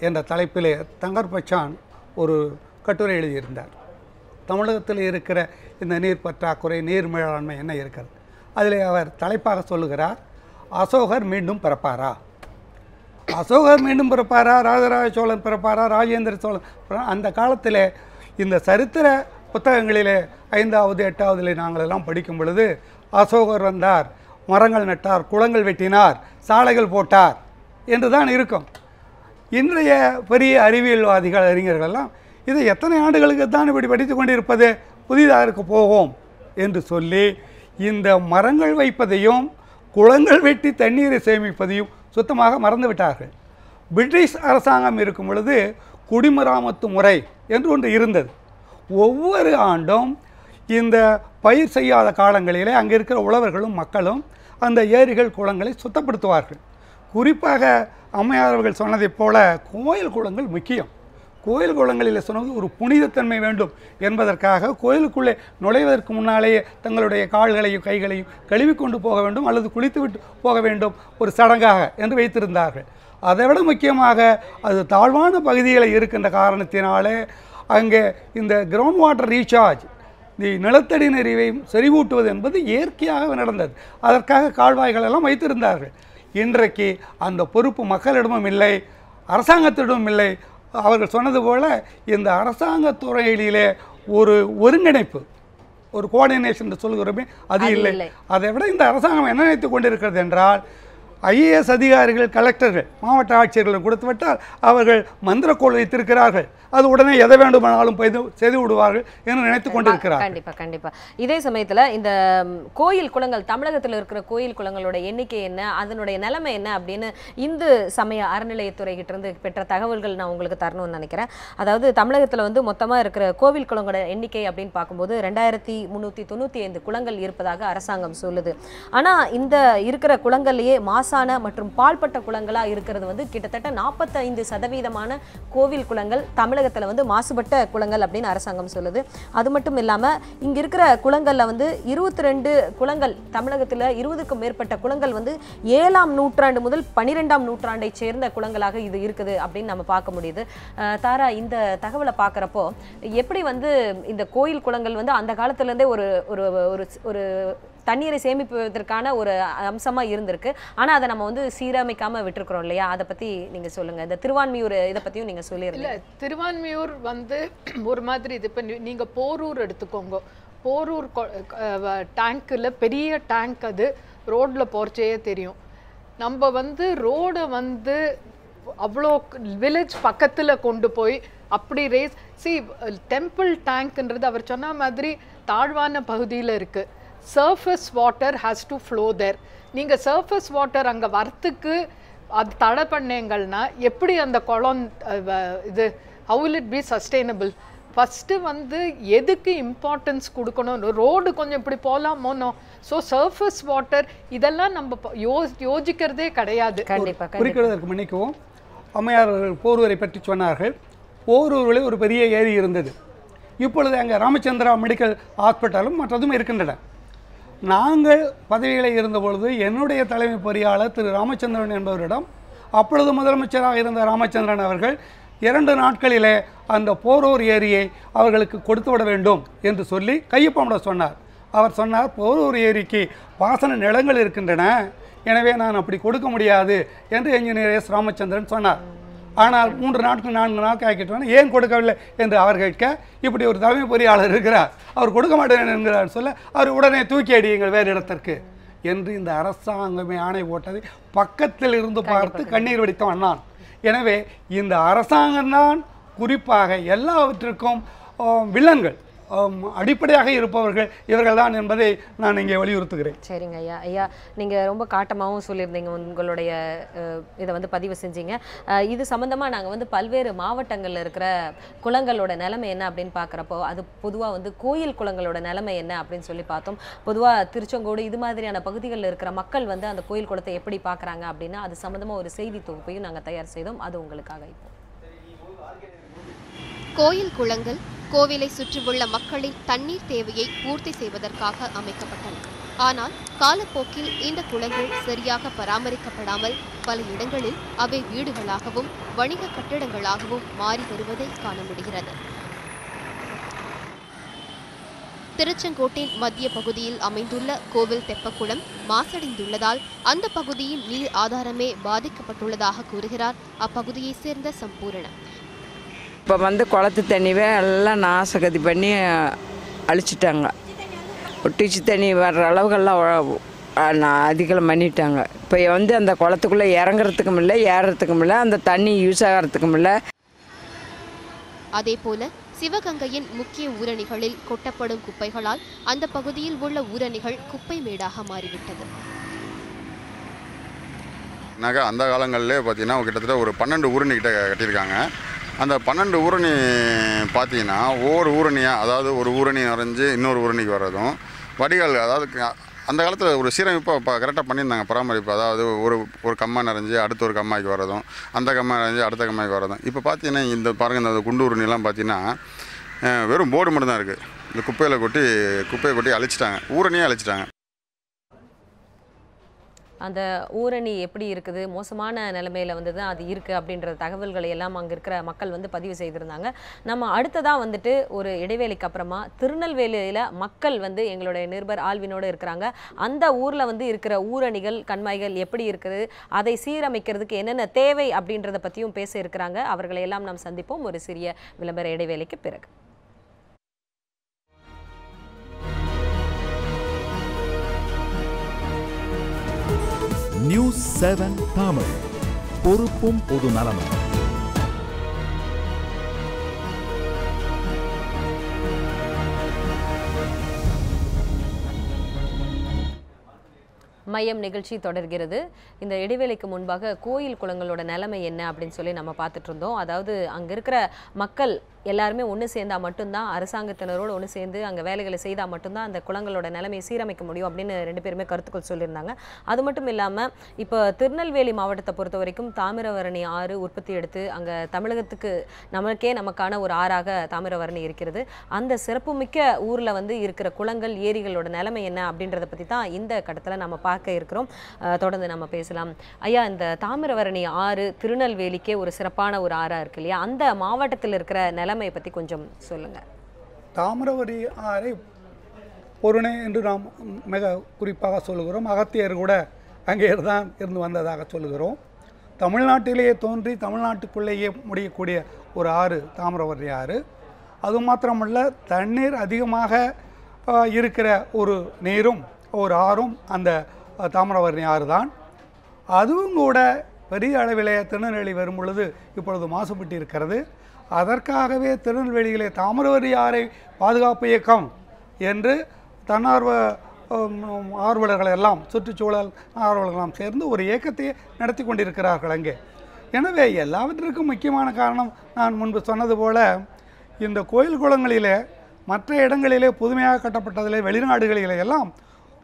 என்ற தலைப்பிலே தங்கர் பச்சான் ஒரு கட்டுரை எழுதியிருந்தார். தமிழகத்தில் இருக்கிற இந்த நீர் பற்றாக்குறை, நீர் மேலாண்மை என்ன இருக்கிறது, அதில் அவர் தலைப்பாக சொல்லுகிறார், அசோகர் மீண்டும் பிறப்பாரா? அசோகர் மீண்டும் பிறப்பாரா, ராஜராஜ சோழன் பிறப்பாரா, ராஜேந்திர சோழன்? அந்த காலத்தில் இந்த சரித்திர புத்தகங்களிலே 5வது 8வதுல நாங்கள் எல்லாம் படிக்கும் பொழுது அசோகர் வந்தார், மரங்கள் நட்டார், குளங்கள் வெட்டினார், சாலைகள் போட்டார் என்று தான் இருக்கும். இன்றைய பெரிய அறிவியல்வாதிகள், அறிஞர்கள் எல்லாம் இதை எத்தனை ஆண்டுகளுக்கு தான் இப்படி படித்து கொண்டிருப்பது, புதிதாக போவோம் என்று சொல்லி இந்த மரங்கள் வைப்பதையும் குளங்கள் வெட்டி தண்ணீரை சேமிப்பதையும் சுத்தமாக மறந்து விட்டார்கள். பிரிட்டிஷ் அரசாங்கம் இருக்கும் பொழுது குடிமராமத்து முறை என்று ஒன்று இருந்தது. ஒவ்வொரு ஆண்டும் இந்த பயிர் செய்யாத காலங்களிலே அங்கே இருக்கிற உழவர்களும் மக்களும் அந்த ஏரிகள் குளங்களை சுத்தப்படுத்துவார்கள். குறிப்பாக அம்மையார் அவர்கள் சொன்னதைப் போல கோயில் குளங்கள் முக்கியம். கோயில் குளங்களில் சொன்னது ஒரு புனிதத்தன்மை வேண்டும் என்பதற்காக கோயிலுக்குள்ளே நுழைவதற்கு முன்னாலேயே தங்களுடைய கால்களையும் கைகளையும் கழுவி கொண்டு போக வேண்டும் அல்லது குளித்துவிட்டு போக வேண்டும், ஒரு சடங்காக என்று வைத்திருந்தார்கள். அதைவிட முக்கியமாக அது தாழ்வான பகுதிகளில் இருக்கின்ற காரணத்தினாலே அங்கே இந்த கிரவுண்ட் வாட்டர் ரீசார்ஜ், நிலத்தடி நீரை செறிவூட்டுவது என்பது இயற்கையாக நடந்தது. அதற்காக கால்வாய்கள் எல்லாம் வைத்திருந்தார்கள். இன்றைக்கு அந்த பொறுப்பு மக்களிடமும் இல்லை, அரசாங்கத்திடமும் இல்லை. அவர்கள் சொன்னது போல இந்த அரசாங்க துறையிலே ஒரு ஒருங்கிணைப்பு, ஒரு கோஆர்டினேஷன் என்று சொல்கிறோமே, அது இல்லை. அதை விட இந்த அரசாங்கம் என்ன நினைத்து கொண்டிருக்கிறது என்றால், ஐஏஎஸ் அதிகாரிகள், கலெக்டர்கள், மாவட்ட ஆட்சியர்களும் கொடுத்துவிட்டால் அவர்கள் மந்திரக்கோள் வைத்திருக்கிறார்கள், அது உடனே எதை வேண்டுமானாலும் செய்து விடுவார்கள் என்று நினைத்து கொண்டிருக்கிறார். கண்டிப்பா கண்டிப்பா. இதே சமயத்துல இந்த கோயில் குளங்கள், தமிழகத்தில் இருக்கிற கோயில் குளங்களோட எண்ணிக்கை என்ன, அதனுடைய நிலைமை என்ன அப்படின்னு இந்து சமய அறநிலையத்துறை கிட்ட இருந்து பெற்ற தகவல்கள் நான் உங்களுக்கு தரணும்னு நினைக்கிறேன். அதாவது தமிழகத்துல வந்து மொத்தமா இருக்கிற கோவில் குளங்களோட எண்ணிக்கை அப்படின்னு பார்க்கும்போது 2395 குளங்கள் இருப்பதாக அரசாங்கம் சொல்லுது. ஆனா இந்த இருக்கிற குளங்கள்லயே மாசான மற்றும் பால்பட்ட குளங்களா இருக்கிறது வந்து கிட்டத்தட்ட 45% கோவில் குளங்கள் தமிழகத்துல வந்து மாசுபட்ட குளங்கள் அப்படின்னு அரசாங்கம் சொல்லுது. அது மட்டும் இல்லாம இங்க இருக்கிற குளங்கள்ல வந்து 22 குளங்கள், தமிழகத்துல 20க்கும் மேற்பட்ட குளங்கள் வந்து 7ஆம் நூற்றாண்டு முதல் 12ஆம் நூற்றாண்டை சேர்ந்த குளங்களாக இது இருக்குது அப்படின்னு நம்ம பார்க்க முடியுது. தாரா, இந்த தகவலை பார்க்குறப்போ எப்படி வந்து இந்த கோயில் குளங்கள் வந்து அந்த காலத்துல இருந்தே ஒரு ஒரு தண்ணீரை சேமிப்பதற்கான ஒரு அம்சமா இருந்திருக்கு, ஆனா அதை நம்ம வந்து சீரமைக்காம விட்டுருக்கிறோம் இல்லையா? அதை பத்தி நீங்க சொல்லுங்க. இந்த திருவான்மியூர் இதை பத்தியும் நீங்க சொல்லிருங்க. திருவான்மியூர் வந்து ஒரு மாதிரி இது. இப்போ நீங்க போரூர் எடுத்துக்கோங்க. போரூர் டேங்க்ல பெரிய டேங்க், அது ரோட்ல போறச்சே தெரியும். நம்ம வந்து ரோடை வந்து அவ்வளோ வில்லேஜ் பக்கத்துல கொண்டு போய் அப்படி டெம்பிள் டேங்க்ன்றது அவர் சொன்ன மாதிரி தாழ்வான பகுதியில் இருக்கு. Surface water has to flow there. நீங்கள் சர்ஃபேஸ் வாட்டர் அங்கே வரத்துக்கு அது தடை பண்ணீங்கன்னா எப்படி அந்த குளம் இது how will it be sustainable? First வந்து எதுக்கு இம்பார்ட்டன்ஸ் கொடுக்கணும், ரோடு கொஞ்சம் இப்படி போகலாமோனோ. ஸோ சர்ஃபேஸ் வாட்டர் இதெல்லாம் நம்ம யோசிக்கிறதே கிடையாது. குறிக்கிறதற்கு மன்னிக்கவும், அம்மையார் போரூரை பற்றி சொன்னார்கள். போரூரில் ஒரு பெரிய ஏரி இருந்தது. இப்பொழுது அங்கே ராமச்சந்திரா மெடிக்கல் ஹாஸ்பிட்டலும் மற்றதும் இருக்கின்றன. நாங்கள் பதவியில் இருந்தபொழுது என்னுடைய தலைமை பொறியாளர் திரு ராமச்சந்திரன் என்பவரிடம் அப்பொழுது முதலமைச்சராக இருந்த ராமச்சந்திரன் அவர்கள் 2 நாட்களிலே அந்த போரூர் ஏரியை அவர்களுக்கு கொடுத்து விட வேண்டும் என்று சொல்லி கையொப்பமிட சொன்னார். அவர் சொன்னார், போரூர் ஏரிக்கு பாசன நிலங்கள் இருக்கின்றன, எனவே நான் அப்படி கொடுக்க முடியாது என்று என்ஜினியர் எஸ் ராமச்சந்திரன் சொன்னார். ஆனால் 3 நாட்கள் 4 நாட்கள் ஆக்கிட்டோன்னா ஏன் கொடுக்கவில்லை என்று அவர் கேட்க, இப்படி ஒரு தலைமை பொறியாளர் இருக்கிறார், அவர் கொடுக்க மாட்டேன் என்கிறார் சொல்ல, அவர் உடனே தூக்கி அடியுங்கள் வேறு இடத்திற்கு என்று இந்த அரசாங்கமே ஆணை போட்டதை பக்கத்தில் இருந்து பார்த்து கண்ணீர் வடித்த அண்ணான். எனவே இந்த அரசாங்கம்தான் குறிப்பாக எல்லாவற்றிற்கும் வில்லன்கள், அடிப்படையாக இருப்பவர்கள் இவர்கள் தான் என்பதை நான் இங்கே வலியுறுத்துகிறேன். சரிங்க ஐயா. ஐயா, நீங்கள் ரொம்ப காட்டமாகவும் சொல்லியிருந்தீங்க, உங்களுடைய இதை வந்து பதிவு செஞ்சீங்க. இது சம்மந்தமாக நாங்கள் வந்து பல்வேறு மாவட்டங்களில் இருக்கிற குளங்களோட நிலைமை என்ன அப்படின்னு பார்க்குறப்போ அது பொதுவாக வந்து கோயில் குளங்களோட நிலைமை என்ன அப்படின்னு சொல்லி பார்த்தோம். பொதுவாக திருச்செங்கோடு இது மாதிரியான பகுதிகளில் இருக்கிற மக்கள் வந்து அந்த கோயில் குளத்தை எப்படி பார்க்குறாங்க அப்படின்னா அது சம்மந்தமாக ஒரு செய்தி தொகுப்பையும் நாங்கள் தயார் செய்தோம். அது உங்களுக்காக இப்போ. கோயில் குளங்கள் கோவிலை சுற்றியுள்ள மக்களின் தண்ணீர் தேவையை பூர்த்தி செய்வதற்காக அமைக்கப்பட்டன. ஆனால் காலப்போக்கில் இந்த குளங்கள் சரியாக பராமரிக்கப்படாமல் பல இடங்களில் அவை வீடுகளாகவும் வணிக கட்டிடங்களாகவும் மாறி வருவதை காண முடிகிறது. திருச்செங்கோட்டின் மத்திய பகுதியில் அமைந்துள்ள கோவில் தெப்பக்குளம் மாசடைந்துள்ளதால் அந்த பகுதியின் நீர் ஆதாரமே பாதிக்கப்பட்டுள்ளதாக கூறுகிறார் அப்பகுதியைச் சேர்ந்த சம்பூரணம். இப்போ வந்து குளத்து தண்ணிவே எல்லாம் நாசகதி பண்ணி அழிச்சிட்டாங்க. ஒட்டிச்சு தண்ணி வர்ற அளவுகள்லாம் அதிகம் பண்ணிட்டாங்க. இப்போ வந்து அந்த குளத்துக்குள்ளே இறங்குறதுக்கும் இல்லை, ஏறுறதுக்கும் இல்லை, அந்த தண்ணி யூஸ் ஆகிறதுக்கும் இல்லை. அதேபோல சிவகங்கையின் முக்கிய ஊரணிகளில் கொட்டப்படும் குப்பைகளால் அந்த பகுதியில் உள்ள ஊரணிகள் குப்பை மேடாக மாறிவிட்டது. அந்த காலங்களிலே பார்த்தீங்கன்னா கிட்டத்தட்ட ஒரு 12 ஊரணி கிட்ட கட்டியிருக்காங்க. அந்த 12 ஊரணி பார்த்தீங்கன்னா ஒவ்வொரு ஊரணியாக, அதாவது ஒரு ஊரணி நிறைஞ்சு இன்னொரு ஊரணிக்கு வர்றதும் வடிகால், அதாவது அந்த காலத்தில் ஒரு சீரமைப்பு இப்போ கரெக்டாக பண்ணியிருந்தாங்க பராமரிப்பு. அதாவது ஒரு கம்மா நிறைஞ்சு அடுத்த ஒரு கம்மாய்க்கு வர்றதும், அந்த கம்மா நிறைஞ்சு அடுத்த கம்மாய்க்கு வர்றதும். இப்போ பார்த்தீங்கன்னா இந்த பாருங்கள், இந்த குண்டு ஊரணிலாம் பார்த்தீங்கன்னா வெறும் போர்டு மட்டும் தான் இருக்குது. இந்த குப்பையை கொட்டி அழிச்சிட்டாங்க, ஊரணியே அழிச்சிட்டாங்க. அந்த ஊரணி எப்படி இருக்குது, மோசமான நிலைமையில் வந்து தான் அது இருக்குது அப்படின்ற தகவல்களை எல்லாம் அங்கே இருக்கிற மக்கள் வந்து பதிவு செய்திருந்தாங்க. நம்ம அடுத்ததாக வந்துட்டு ஒரு இடைவேளைக்கு அப்புறமா திருநெல்வேலியில் மக்கள் வந்து எங்களுடைய நிருபர் ஆல்வினோடு இருக்கிறாங்க. அந்த ஊரில் வந்து இருக்கிற ஊரணிகள் கண்மாய்கள் எப்படி இருக்குது, அதை சீரமைக்கிறதுக்கு என்னென்ன தேவை அப்படின்றத பற்றியும் பேச இருக்கிறாங்க. அவர்களை எல்லாம் நாம் சந்திப்போம் ஒரு சிறிய விளம்பர இடைவேளைக்கு பிறகு. நியூஸ் 7 தமிழ், பொறுப்பும் பொது நலமும். மையம் நிகழ்ச்சி தொடர்கிறது. இந்த இடைவேளைக்கு முன்பாக கோயில் குளங்களோட நிலைமை என்ன அப்படின்னு சொல்லி நம்ம பார்த்துட்டு இருந்தோம். அதாவது அங்கே இருக்கிற மக்கள் எல்லாருமே ஒன்று சேர்ந்தால் மட்டும்தான், அரசாங்கத்தினரோடு ஒன்று சேர்ந்து அங்கே வேலைகளை செய்தால் மட்டும்தான் அந்த குளங்களோட நிலைமையை சீரமைக்க முடியும் அப்படின்னு 2 பேருமே கருத்துக்கள் சொல்லியிருந்தாங்க. அது மட்டும் இல்லாமல் இப்போ திருநெல்வேலி மாவட்டத்தை பொறுத்த வரைக்கும் தாமிரபரணி ஆறு உற்பத்தி எடுத்து அங்கே தமிழகத்துக்கு நமக்கான ஒரு ஆறாக தாமிரபரணி இருக்கிறது. அந்த சிறப்புமிக்க ஊரில் வந்து இருக்கிற குளங்கள் ஏரிகளோட நிலைமை என்ன அப்படின்றத பற்றி தான் இந்த கட்டத்தில் நம்ம பார்க்க இருக்கிறோம். தொடர்ந்து நம்ம பேசலாம். ஐயா, இந்த தாமிரபரணி ஆறு திருநெல்வேலிக்கே ஒரு சிறப்பான ஒரு ஆறாக இருக்கு இல்லையா, அந்த மாவட்டத்தில் இருக்கிற நிலைமையை பற்றி கொஞ்சம் சொல்லுங்கள். தாமிரபரணி ஆறை பொருணை என்று நாம் மிக குறிப்பாக சொல்லுகிறோம். அகத்தியர் கூட அங்கே தான் இருந்து வந்ததாக சொல்லுகிறோம். தமிழ்நாட்டிலேயே தோன்றி தமிழ்நாட்டுக்குள்ளேயே முடியக்கூடிய ஒரு ஆறு தாமிரபரணி ஆறு. அது மாத்திரமல்ல, தண்ணீர் அதிகமாக இருக்கிற ஒரு நீரும் ஒரு ஆறும் அந்த தாமிரபரணி ஆறு தான். அதுவும் கூட பெரிய அளவிலே திருநெல்வேலி வரும் பொழுது இப்பொழுது மாசுபட்டு இருக்கிறது. அதற்காகவே திருநெல்வேலியிலே தாமிரபரணி ஆறை பாதுகாப்பு இயக்கம் என்று தன்னார்வ ஆர்வலர்கள் எல்லாம், சுற்றுச்சூழல் ஆர்வலர்களெல்லாம் சேர்ந்து ஒரு இயக்கத்தை நடத்தி கொண்டிருக்கிறார்கள் அங்கே. எனவே எல்லாவற்றிற்கும் முக்கியமான காரணம் நான் முன்பு சொன்னது போல, இந்த கோயில் குளங்களிலே மற்ற இடங்களிலே புதுமையாக கட்டப்பட்டதிலே வெளிநாடுகளிலே எல்லாம்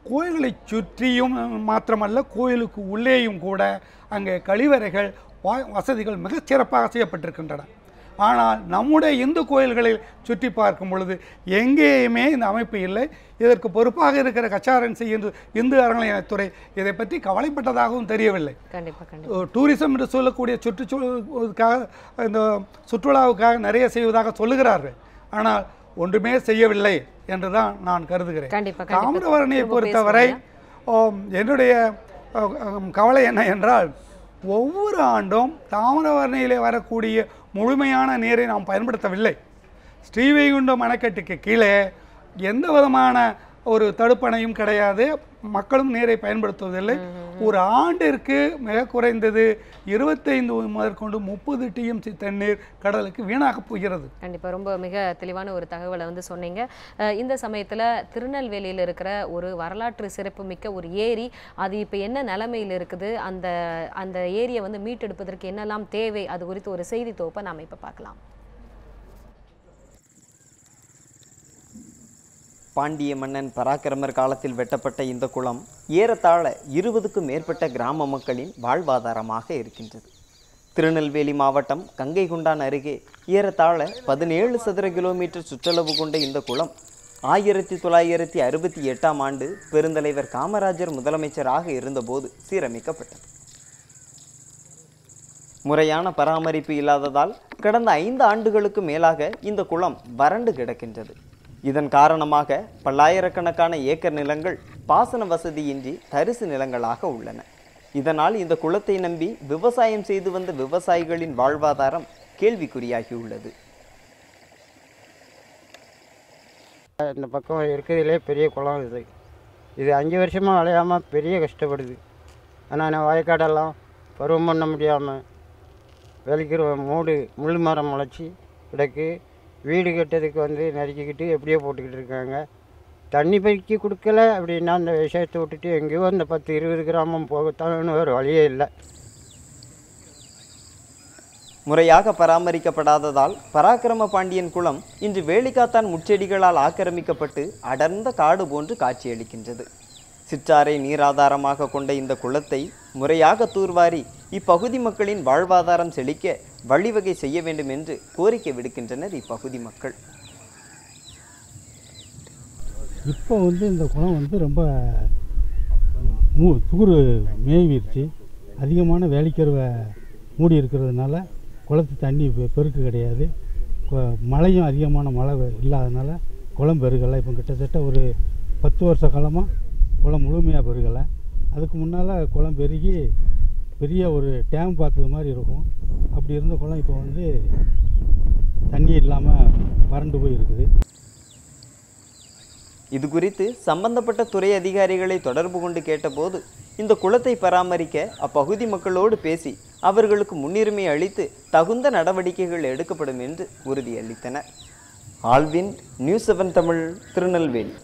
கோயில்களை சுற்றியும் மாத்திரமல்ல, கோயிலுக்கு உள்ளேயும் கூட அங்கே கழிவறைகள் வசதிகள் மிகச் சிறப்பாக செய்யப்பட்டிருக்கின்றன. ஆனால் நம்முடைய இந்து கோயில்களில் சுற்றி பார்க்கும் பொழுது எங்கேயுமே இந்த அமைப்பு இல்லை. இதற்கு பொறுப்பாக இருக்கிற கச்சாரன்சி என்று இந்து அறநிலையத்துறை இதை பற்றி கவலைப்பட்டதாகவும் தெரியவில்லை. டூரிசம் என்று சொல்லக்கூடிய சுற்றுச்சூழலுக்காக இந்த சுற்றுலாவுக்காக நிறைய செய்வதாக சொல்லுகிறார்கள். ஆனால் ஒன்றுமே செய்யவில்லை என்று தான் நான் கருதுகிறேன். தாமிரபரணியை பொறுத்தவரை என்னுடைய கவலை என்ன என்றால், ஒவ்வொரு ஆண்டும் தாமிரபரணியிலே வரக்கூடிய முழுமையான நீரை நாம் பயன்படுத்தவில்லை. ஸ்ரீவைகுண்டம் அணைக்கட்டுக்கு கீழே எந்த விதமான ஒரு தடுப்பணையும் கிடையாது, மக்களும் நீரை பயன்படுத்துவதில்லை. ஒரு ஆண்டிற்கு மிக குறைந்தது 25 முதற்கொண்டு 30 TMC தண்ணீர் கடலுக்கு வீணாக போகிறது. கண்டிப்பாக ரொம்ப மிக தெளிவான ஒரு தகவலை வந்து சொன்னீங்க. இந்த சமயத்தில் திருநெல்வேலியில் இருக்கிற ஒரு வரலாற்று சிறப்புமிக்க ஒரு ஏரி, அது இப்போ என்ன நிலைமையில் இருக்குது, அந்த ஏரியை வந்து மீட்டெடுப்பதற்கு என்னெல்லாம் தேவை, அது குறித்து ஒரு செய்தி தொகுப்பை நாம் இப்போ பார்க்கலாம். பாண்டிய மன்னன் பராக்கிரமர் காலத்தில் வெட்டப்பட்ட இந்த குளம் ஏறத்தாழ 20க்கும் மேற்பட்ட கிராம மக்களின் வாழ்வாதாரமாக இருக்கின்றது. திருநெல்வேலி மாவட்டம் கங்கைகொண்டான் அருகே ஏறத்தாழ 17 சதுர கிலோமீட்டர் சுற்றளவு கொண்ட இந்த குளம் 1968ஆம் ஆண்டு பெருந்தலைவர் காமராஜர் முதலமைச்சராக இருந்தபோது சீரமைக்கப்பட்டது. முறையான பராமரிப்பு இல்லாததால் கடந்த 5 ஆண்டுகளுக்கு மேலாக இந்த குளம் வறண்டு கிடக்கின்றது. இதன் காரணமாக பல்லாயிரக்கணக்கான ஏக்கர் நிலங்கள் பாசன வசதியின்றி தரிசு நிலங்களாக உள்ளன. இதனால் இந்த குளத்தை நம்பி விவசாயம் செய்து வந்த விவசாயிகளின் வாழ்வாதாரம் கேள்விக்குறியாகியுள்ளது. இந்த பக்கம் இருக்கிறதுலே பெரிய குளம் இது 5 வருஷமாக விளையாமல் பெரிய கஷ்டப்படுது. ஆனால் வயக்காடெல்லாம் பருவம் பண்ண முடியாமல் விளைக்கிற முள் மரம் முளைச்சி கிடக்கு. வீடு கட்டுறதுக்கு வந்து நறுக்கிக்கிட்டு எப்படியோ போட்டுக்கிட்டு இருக்காங்க. தண்ணி பறிக்கி கொடுக்கல அப்படின்னா அந்த விஷயத்தை விட்டுட்டு எங்கேயோ அந்த 10-20 கிராமம் போகத்தான்னு ஒரு வழியே இல்லை. முறையாக பராமரிக்கப்படாததால் பராக்கிரம பாண்டியன் குளம் இன்று வேலிக்காத்தான் முச்செடிகளால் ஆக்கிரமிக்கப்பட்டு அடர்ந்த காடு போன்று காட்சியளிக்கின்றது. சிற்றாரை நீராதாரமாக கொண்ட இந்த குளத்தை முறையாக தூர்வாரி இப்பகுதி மக்களின் வாழ்வாதாரம் செழிக்க வழிவகை செய்ய வேண்டும் என்று கோரிக்கை விடுக்கின்றனர் இப்பகுதி மக்கள். இப்போ வந்து இந்த குளம் வந்து ரொம்ப தூர் மேய்விருச்சு. அதிகமான வேலிக்கருவை மூடி இருக்கிறதுனால குளத்து தண்ணி பெருக்கு கிடையாது. மழையும் அதிகமான மழை இல்லாதனால குளம் பெருகலை. இப்போ கிட்டத்தட்ட ஒரு 10 வருஷ காலமாக குளம் முழுமையாக பெருகலை. அதுக்கு முன்னால் குளம் பெருகி பெரிய ஒரு டேம் பார்த்தது மாதிரி இருக்கும். அப்படி இருந்த குளம் இப்போ வந்து தண்ணி இல்லாமல் வறண்டு போய் இருக்குது. இது குறித்து சம்பந்தப்பட்ட துறை அதிகாரிகளை தொடர்பு கொண்டு கேட்டபோது இந்த குளத்தை பராமரிக்க அப்பகுதி மக்களோடு பேசி அவர்களுக்கு முன்னுரிமை அளித்து தகுந்த நடவடிக்கைகள் எடுக்கப்படும் என்று உறுதியளித்தனர். Alvin news 7 Tamil, Tirunelveli.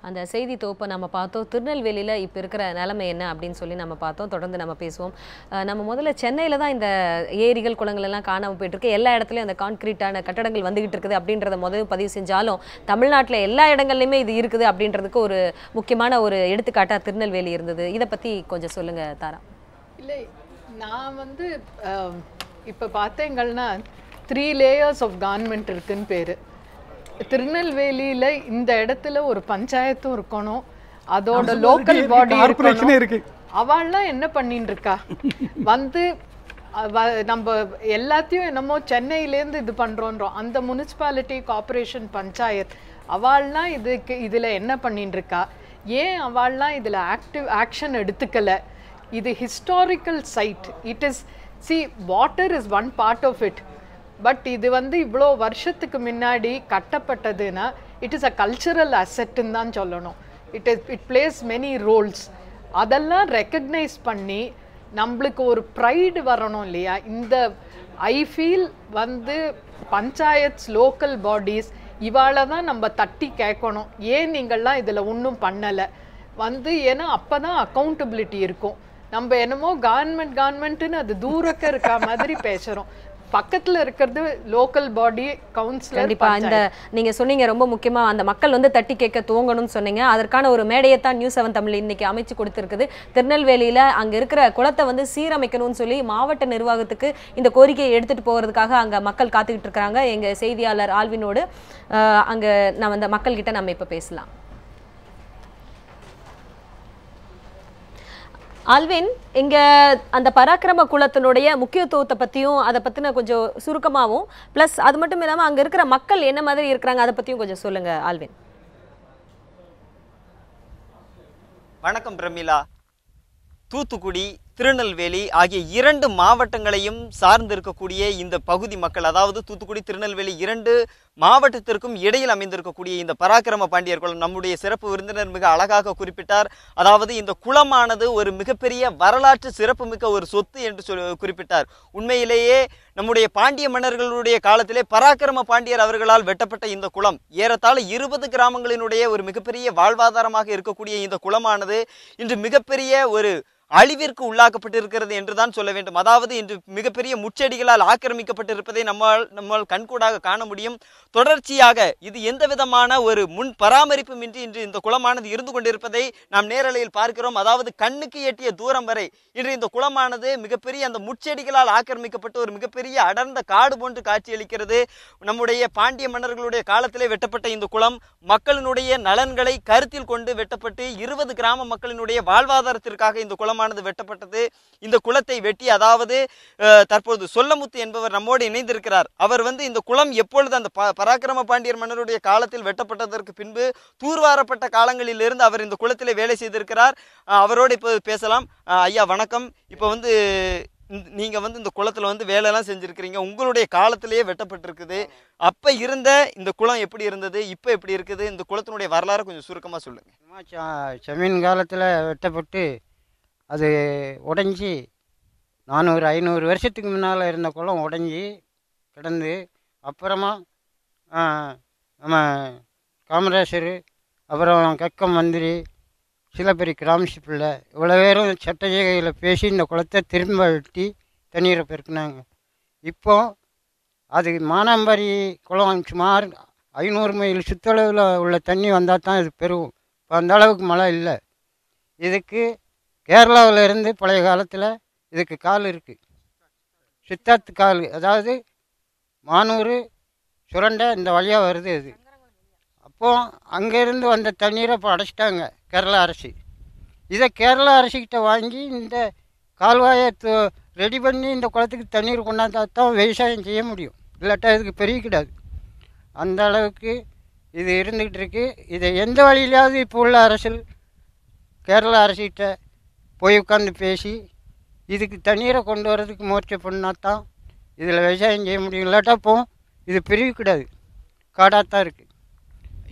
அந்த செய்தி தொகுப்பை நம்ம பார்த்தோம். திருநெல்வேலியில் இப்போ இருக்கிற நிலைமை என்ன அப்படின்னு சொல்லி நம்ம பார்த்தோம். தொடர்ந்து நம்ம பேசுவோம். நம்ம முதல்ல சென்னையில் தான் இந்த ஏரிகள் குளங்கள் எல்லாம் காணாமல் போயிட்டுருக்கு. எல்லா இடத்துலையும் அந்த கான்கிரீட்டான கட்டடங்கள் வந்துகிட்டு இருக்குது அப்படின்றத முதல் பதிவு செஞ்சாலும் தமிழ்நாட்டில் எல்லா இடங்கள்லையுமே இது இருக்குது அப்படின்றதுக்கு ஒரு முக்கியமான ஒரு எடுத்துக்காட்டாக திருநெல்வேலி இருந்தது. இதை பற்றி கொஞ்சம் சொல்லுங்கள் தாரா. இல்லை, நான் வந்து இப்போ பார்த்தேங்கன்னா 3 லேயர்ஸ் ஆஃப் கவர்மெண்ட் இருக்குன்னு பேர். திருநெல்வேலியில இந்த இடத்துல ஒரு பஞ்சாயத்தும் இருக்கணும், அதோட லோக்கல் பாடி இருக்கணும். அவள்லாம் என்ன பண்ணிட்டு இருக்கா வந்து நம்ம எல்லாத்தையும் என்னமோ சென்னையிலேருந்து இது பண்ணுறோன்றோம். அந்த முனிசிபாலிட்டி கார்பரேஷன் பஞ்சாயத் அவள்லாம் இதில் என்ன பண்ணிட்டு இருக்கா? ஏன் அவள்லாம் இதில் ஆக்ஷன் எடுத்துக்கல? இது historical site. It is water is one part of it. But இது வந்து இவ்வளோ வருஷத்துக்கு முன்னாடி கட்டப்பட்டதுன்னா இட் இஸ் அ கல்ச்சரல் அசெட்டுன்னு தான் சொல்லணும். It plays many roles. அதெல்லாம் ரெக்கக்னைஸ் பண்ணி நம்மளுக்கு ஒரு ப்ரைடு வரணும் இல்லையா? இந்த ஐ ஃபீல் வந்து பஞ்சாயத்ஸ், லோக்கல் பாடிஸ் இவாளை தான் நம்ம தட்டி கேட்கணும். ஏன் நீங்கள்லாம் இதில் ஒன்றும் பண்ணலை வந்து, ஏன்னா அப்போ தான் அக்கௌண்டபிலிட்டி இருக்கும். நம்ம என்னமோ கவர்மெண்ட்டுன்னு அது தூரக்க இருக்க மாதிரி பேசுகிறோம். பக்கத்துல இருக்கிறது லோக்கல் பாடி கவுன்சிலர். கண்டிப்பா இந்த நீங்க சொன்னீங்க ரொம்ப முக்கியமா அந்த மக்கள் வந்து தட்டி கேட்க துவங்கணும்னு சொன்னீங்க. அதற்கான ஒரு மேடையை தான் நியூஸ் 7 தமிழ் இன்னைக்கு அமைச்சு கொடுத்திருக்குது. திருநெல்வேலியில அங்க இருக்கிற குளத்தை வந்து சீரமைக்கணும்னு சொல்லி மாவட்ட நிர்வாகத்துக்கு இந்த கோரிக்கையை எடுத்துட்டு போகிறதுக்காக அங்க மக்கள் காத்துக்கிட்டு இருக்காங்க. எங்க செய்தியாளர் ஆல்வினோடு அங்க நம்ம அந்த மக்கள் கிட்ட நம்ம இப்ப பேசலாம். ஆல்வின், இங்க அந்த பராக்கிரம குலத்தினுடைய முக்கியத்துவத்தை பத்தியும் அதை பத்தின கொஞ்சம் சுருக்கமாகவும் பிளஸ் அது மட்டும் இல்லாம அங்க இருக்கிற மக்கள் என்ன மாதிரி இருக்கிறாங்க அதை பத்தியும் கொஞ்சம் சொல்லுங்க ஆல்வின். வணக்கம் பிரமிளா. தூத்துக்குடி, திருநெல்வேலி ஆகிய 2 மாவட்டங்களையும் சார்ந்திருக்கக்கூடிய இந்த பகுதி மக்கள், அதாவது தூத்துக்குடி, திருநெல்வேலி 2 மாவட்டத்திற்கும் இடையில் அமைந்திருக்கக்கூடிய இந்த பராக்கிரம பாண்டியர் குளம் நம்முடைய சிறப்பு விருந்தினர் மிக அழகாக குறிப்பிட்டார். அதாவது இந்த குளமானது ஒரு மிகப்பெரிய வரலாற்று சிறப்புமிக்க ஒரு சொத்து என்று குறிப்பிட்டார். உண்மையிலேயே நம்முடைய பாண்டிய மன்னர்களுடைய காலத்திலே பராக்கிரம பாண்டியர் அவர்களால் வெட்டப்பட்ட இந்த குளம் ஏறத்தாழ 20 கிராமங்களினுடைய ஒரு மிகப்பெரிய வாழ்வாதாரமாக இருக்கக்கூடிய இந்த குளமானது இன்று மிகப்பெரிய ஒரு அழிவிற்கு உள்ளாக்கப்பட்டிருக்கிறது என்றுதான் சொல்ல வேண்டும். அதாவது இன்று மிகப்பெரிய முச்செடிகளால் ஆக்கிரமிக்கப்பட்டிருப்பதை நம்மால் கண்கூடாக காண முடியும். தொடர்ச்சியாக இது எந்த விதமான ஒரு முன் பராமரிப்பும் இன்றி இன்று இந்த குளமானது இருந்து கொண்டிருப்பதை நாம் நேரலையில் பார்க்கிறோம். அதாவது கண்ணுக்கு எட்டிய தூரம் வரை இன்று இந்த குளமானது மிகப்பெரிய அந்த முச்செடிகளால் ஆக்கிரமிக்கப்பட்டு ஒரு மிகப்பெரிய அடர்ந்த காடு போன்று காட்சியளிக்கிறது. நம்முடைய பாண்டிய மன்னர்களுடைய காலத்திலே வெட்டப்பட்ட இந்த குளம் மக்களினுடைய நலன்களை கருத்தில் கொண்டு வெட்டப்பட்டு 20 கிராம மக்களினுடைய வாழ்வாதாரத்திற்காக இந்த குளம் வெட்டப்பட்டது. இந்த குளத்தை வெட்டி, அதாவது தற்போது சொல்லமுத்து என்பவர் நம்மோடு இணைந்திருக்கிறார். அவர் இந்த குளம் எப்பொழுது அந்த பராக்கிரம பாண்டியர் மன்னருடைய காலத்தில் வெட்டப்பட்டதற்கு பின்பு தூர்வாரப்பட்ட காலங்களில் இருந்து அவர் இந்த குளத்திலே வேலை செய்திருக்கிறார். அவரோடு இப்போ பேசலாம். ஐயா வணக்கம். இப்போ நீங்க இந்த குளத்துல வேலையெல்லாம் செஞ்சிருக்கிறீங்க. உங்களுடைய காலத்திலேயே வெட்டப்பட்டிருக்குது. அப்ப இருந்த இந்த குளம் எப்படி இருந்தது, இப்ப எப்படி இருக்குது, இந்த குளத்தினுடைய வரலாறு கொஞ்சம் சுருக்கமா சொல்லுங்க. செம்மீன் காலத்துல வெட்டப்பட்டு அது உடைஞ்சி 400-500 வருஷத்துக்கு முன்னால் இருந்த குளம் உடைஞ்சி கிடந்து, அப்புறமா நம்ம காமராசர், அப்புறம் கக்கம் மந்திரி, சில பேர் கிராமசி பிள்ளை, இவ்வளோ பேரும் சட்டஜகையில் பேசி இந்த குளத்தை திரும்ப வெட்டி தண்ணீரை பெருக்கினாங்க. இப்போ அது மானாம்பாரி குளம் சுமார் 500 மைல் சுற்றளவில் உள்ள தண்ணி வந்தால் தான் இது பெருகும். இப்போ அந்த அளவுக்கு மழை இல்லை. இதுக்கு கேரளாவில் இருந்து பழைய காலத்தில் இதுக்கு கால் இருக்குது, சித்தாத்து கால், அதாவது மானூர் சுரண்டை இந்த வழியாக வருது இது. அப்போது அங்கேருந்து வந்த தண்ணீரை இப்போ அடைச்சிட்டாங்க கேரளா அரசு. இதை கேரளா அரசுக்கிட்ட வாங்கி இந்த கால்வாயை ரெடி பண்ணி இந்த குளத்துக்கு தண்ணீர் கொண்டாந்தா தான் விவசாயம் செய்ய முடியும், இல்லாட்டா இதுக்கு பெருகிக்கிடாது. அந்த அளவுக்கு இது இருந்துக்கிட்டு இருக்குது. இதை எந்த வழியிலாவது இப்போ உள்ள அரசில் கேரளா அரசுகிட்ட போய் உட்காந்து பேசி இதுக்கு தண்ணீரை கொண்டு வரதுக்கு முயற்சி பண்ணால் தான் இதில் விவசாயம் செய்ய முடியும், இல்லாட்டா இப்போ இது பெருகிக்கிடாது, காடாகத்தான் இருக்குது.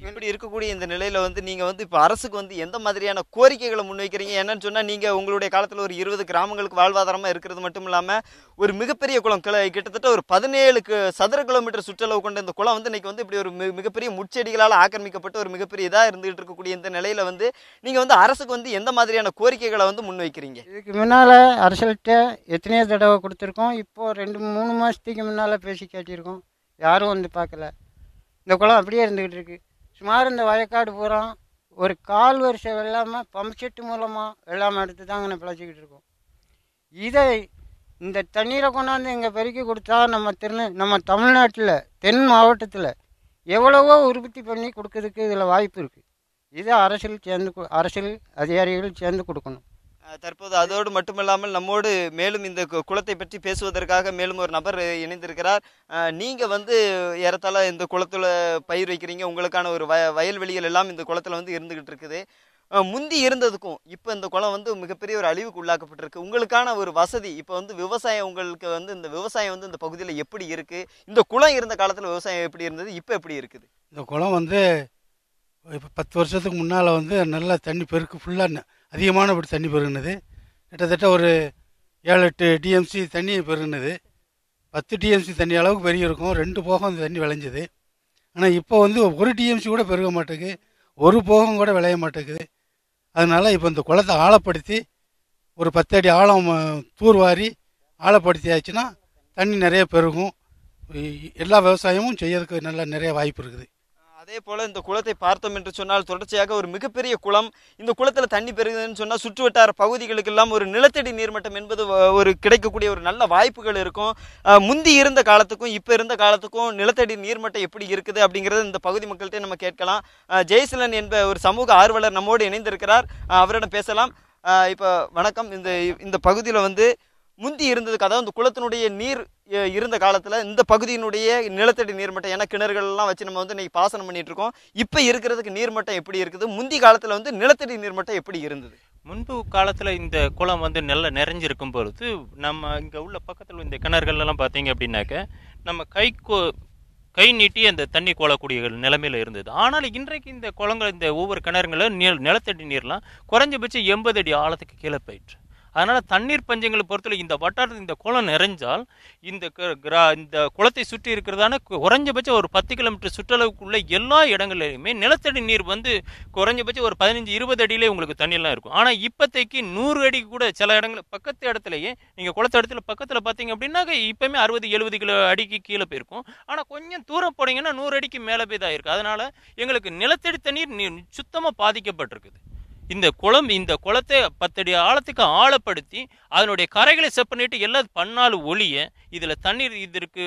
இப்படி இருக்கக்கூடிய இந்த நிலையில் நீங்கள் இப்போ அரசுக்கு எந்த மாதிரியான கோரிக்கைகளை முன்வைக்கிறீங்க? என்னன்னு சொன்னால், நீங்கள் உங்களுடைய காலத்தில் ஒரு 20 கிராமங்களுக்கு வாழ்வாதாரமாக இருக்கிறது மட்டும் இல்லாமல் ஒரு மிகப்பெரிய குளம், கிட்டத்தட்ட ஒரு 17 சதுர கிலோமீட்டர் சுற்றளவு கொண்ட இந்த குளம் இன்னைக்கு இப்படி ஒரு மிகப்பெரிய முச்செடிகளால் ஆக்கிரமிக்கப்பட்டு ஒரு மிகப்பெரிய இதாக இருந்துகிட்டு இருக்கக்கூடிய இந்த நிலையில் நீங்கள் அரசுக்கு எந்த மாதிரியான கோரிக்கைகளை முன்வைக்கிறீங்க? இதுக்கு முன்னால் அரசுகிட்ட எத்தனையோ தடவை கொடுத்துருக்கோம். இப்போது 2-3 மாதத்துக்கு முன்னால் பேசி கேட்டிருக்கோம், யாரும் பார்க்கல. இந்த குளம் அப்படியே இருந்துக்கிட்டு இருக்குது. சுமார் இந்த வயக்காடு பூரா ஒரு 1/4 வருஷம் வெள்ளாமல் பம்ப் செட்டு மூலமாக வெள்ளாமல் எடுத்து தாங்க நான் பிழைச்சிக்கிட்டு இருக்கோம். இதை இந்த தண்ணீரை கொண்டாந்து இங்கே பெருக்கி கொடுத்தா நம்ம தமிழ்நாட்டில் தென் மாவட்டத்தில் எவ்வளவோ உற்பத்தி பண்ணி கொடுக்கறதுக்கு இதில் வாய்ப்பு இருக்குது. இதை அரசியல் அதிகாரிகள் சேர்ந்து கொடுக்கணும். தற்போது அதோடு மட்டுமில்லாமல் நம்மோடு மேலும் இந்த குளத்தை பற்றி பேசுவதற்காக மேலும் ஒரு நபர் இணைந்திருக்கிறார். நீங்கள் ஏறத்தாழ இந்த குளத்தில் பயிர் வைக்கிறீங்க, உங்களுக்கான ஒரு வயல்வெளிகள் எல்லாம் இந்த குளத்தில் இருந்துகிட்டு இருக்குது. முந்தி இருந்ததுக்கும் இப்போ இந்த குளம் மிகப்பெரிய ஒரு அழிவுக்கு உள்ளாக்கப்பட்டிருக்கு. உங்களுக்கான ஒரு வசதி இப்போ விவசாயம், உங்களுக்கு இந்த விவசாயம் இந்த பகுதியில் எப்படி இருக்குது? இந்த குளம் இருந்த காலத்தில் விவசாயம் எப்படி இருந்தது, இப்போ எப்படி இருக்குது? இந்த குளம் இப்போ 10 வருஷத்துக்கு முன்னால் நல்லா தண்ணி பெருக்கு ஃபுல்லாக அதிகமானபடி தண்ணி பெருகுனது. கிட்டத்தட்ட ஒரு 7-8 டிஎம்சி தண்ணி பெருகுனது. 10 டிஎம்சி தண்ணி அளவுக்கு பெருகி இருக்கும். 2 போகம் அந்த தண்ணி விளைஞ்சது. ஆனால் இப்போ 1 டிஎம்சி கூட பெருக மாட்டேங்குது, 1 போகம் கூட விளைய மாட்டேங்குது. அதனால் இப்போ இந்த குளத்தை ஆழப்படுத்தி ஒரு 10 அடி ஆழம் தூர்வாரி ஆழப்படுத்தியாச்சுன்னா தண்ணி நிறைய பெருகும், எல்லா விவசாயமும் செய்யறதுக்கு நல்ல நிறைய வாய்ப்பு இருக்குது. அதே போல் இந்த குளத்தை பார்த்தோம் என்று சொன்னால் தொடர்ச்சியாக ஒரு மிகப்பெரிய குளம். இந்த குளத்தில் தண்ணி பெருகுதுன்னு சொன்னால் சுற்றுவட்டார பகுதிகளுக்கெல்லாம் ஒரு நிலத்தடி நீர்மட்டம் என்பது ஒரு கிடைக்கக்கூடிய ஒரு நல்ல வாய்ப்புகள் இருக்கும். முந்தி இருந்த காலத்துக்கும் இப்போ இருந்த காலத்துக்கும் நிலத்தடி நீர்மட்டம் எப்படி இருக்குது அப்படிங்கிறது இந்த பகுதி மக்கள்கிட்ட நம்ம கேட்கலாம். ஜெயசீலன் என்ப ஒரு சமூக ஆர்வலர் நம்மோடு இணைந்திருக்கிறார், அவரிடம் பேசலாம். இப்போ வணக்கம். இந்த பகுதியில் வந்து முந்தி இருந்ததுக்கு, அதாவது இந்த குளத்தினுடைய நீர் இருந்த காலத்தில் இந்த பகுதியினுடைய நிலத்தடி நீர்மட்டம், ஏன்னா கிணறுகள்லாம் வச்சு நம்ம வந்து இன்னைக்கு பாசனம் பண்ணிட்டு இருக்கோம், இப்போ இருக்கிறதுக்கு நீர்மட்டம் எப்படி இருக்குது, முந்தி காலத்தில் வந்து நிலத்தடி நீர்மட்டம் எப்படி இருந்தது? முன்பு காலத்தில் இந்த குளம் வந்து நல்லா நிறைஞ்சிருக்கும் பொழுது நம்ம இங்கே உள்ள பக்கத்தில் இந்த கிணறுகள்லாம் பார்த்தீங்க அப்படின்னாக்க நம்ம கை நீட்டி அந்த தண்ணி கோலக்கூடிய நிலைமையில் இருந்தது. ஆனால் இன்றைக்கு இந்த குளங்கள், இந்த ஒவ்வொரு கிணறுங்களும் நிலத்தடி நீர்லாம் குறைஞ்சபட்சம் 80 அடி ஆழத்துக்கு கீழே போயிட்டு. அதனால் தண்ணீர் பஞ்சங்களை பொறுத்தவரை இந்த வட்டாரத்தில் இந்த குளம் நிறைஞ்சால் இந்த குளத்தை சுற்றி இருக்கிறதான குறைஞ்சபட்சம் ஒரு 10 கிலோமீட்டர் சுற்றளவுக்குள்ள எல்லா இடங்களிலுமே நிலத்தடி நீர் வந்து குறைஞ்சபட்சம் ஒரு 15-20 அடியிலே உங்களுக்கு தண்ணியெல்லாம் இருக்கும். ஆனால் இப்போதைக்கு 100 அடிக்கு கூட சில இடங்கள் பக்கத்து இடத்துலையே, நீங்கள் குளத்து இடத்துல பக்கத்தில் பார்த்தீங்க அப்படின்னாக்க இப்போயுமே 60-70 கிலோ அடிக்கு கீழே போயிருக்கும். ஆனால் கொஞ்சம் தூரம் போனீங்கன்னா 100 அடிக்கு மேலே போய் தான் இருக்குது. அதனால் எங்களுக்கு நிலத்தடி தண்ணீர் சுத்தமாக பாதிக்கப்பட்டிருக்குது. இந்த குளத்தை 10 அடி ஆழத்துக்கு ஆழப்படுத்தி அதனுடைய கரைகளை செப் பண்ணிட்டு எல்லாம் பண்ணாலும் ஒழிய இதில் தண்ணீர் இதற்கு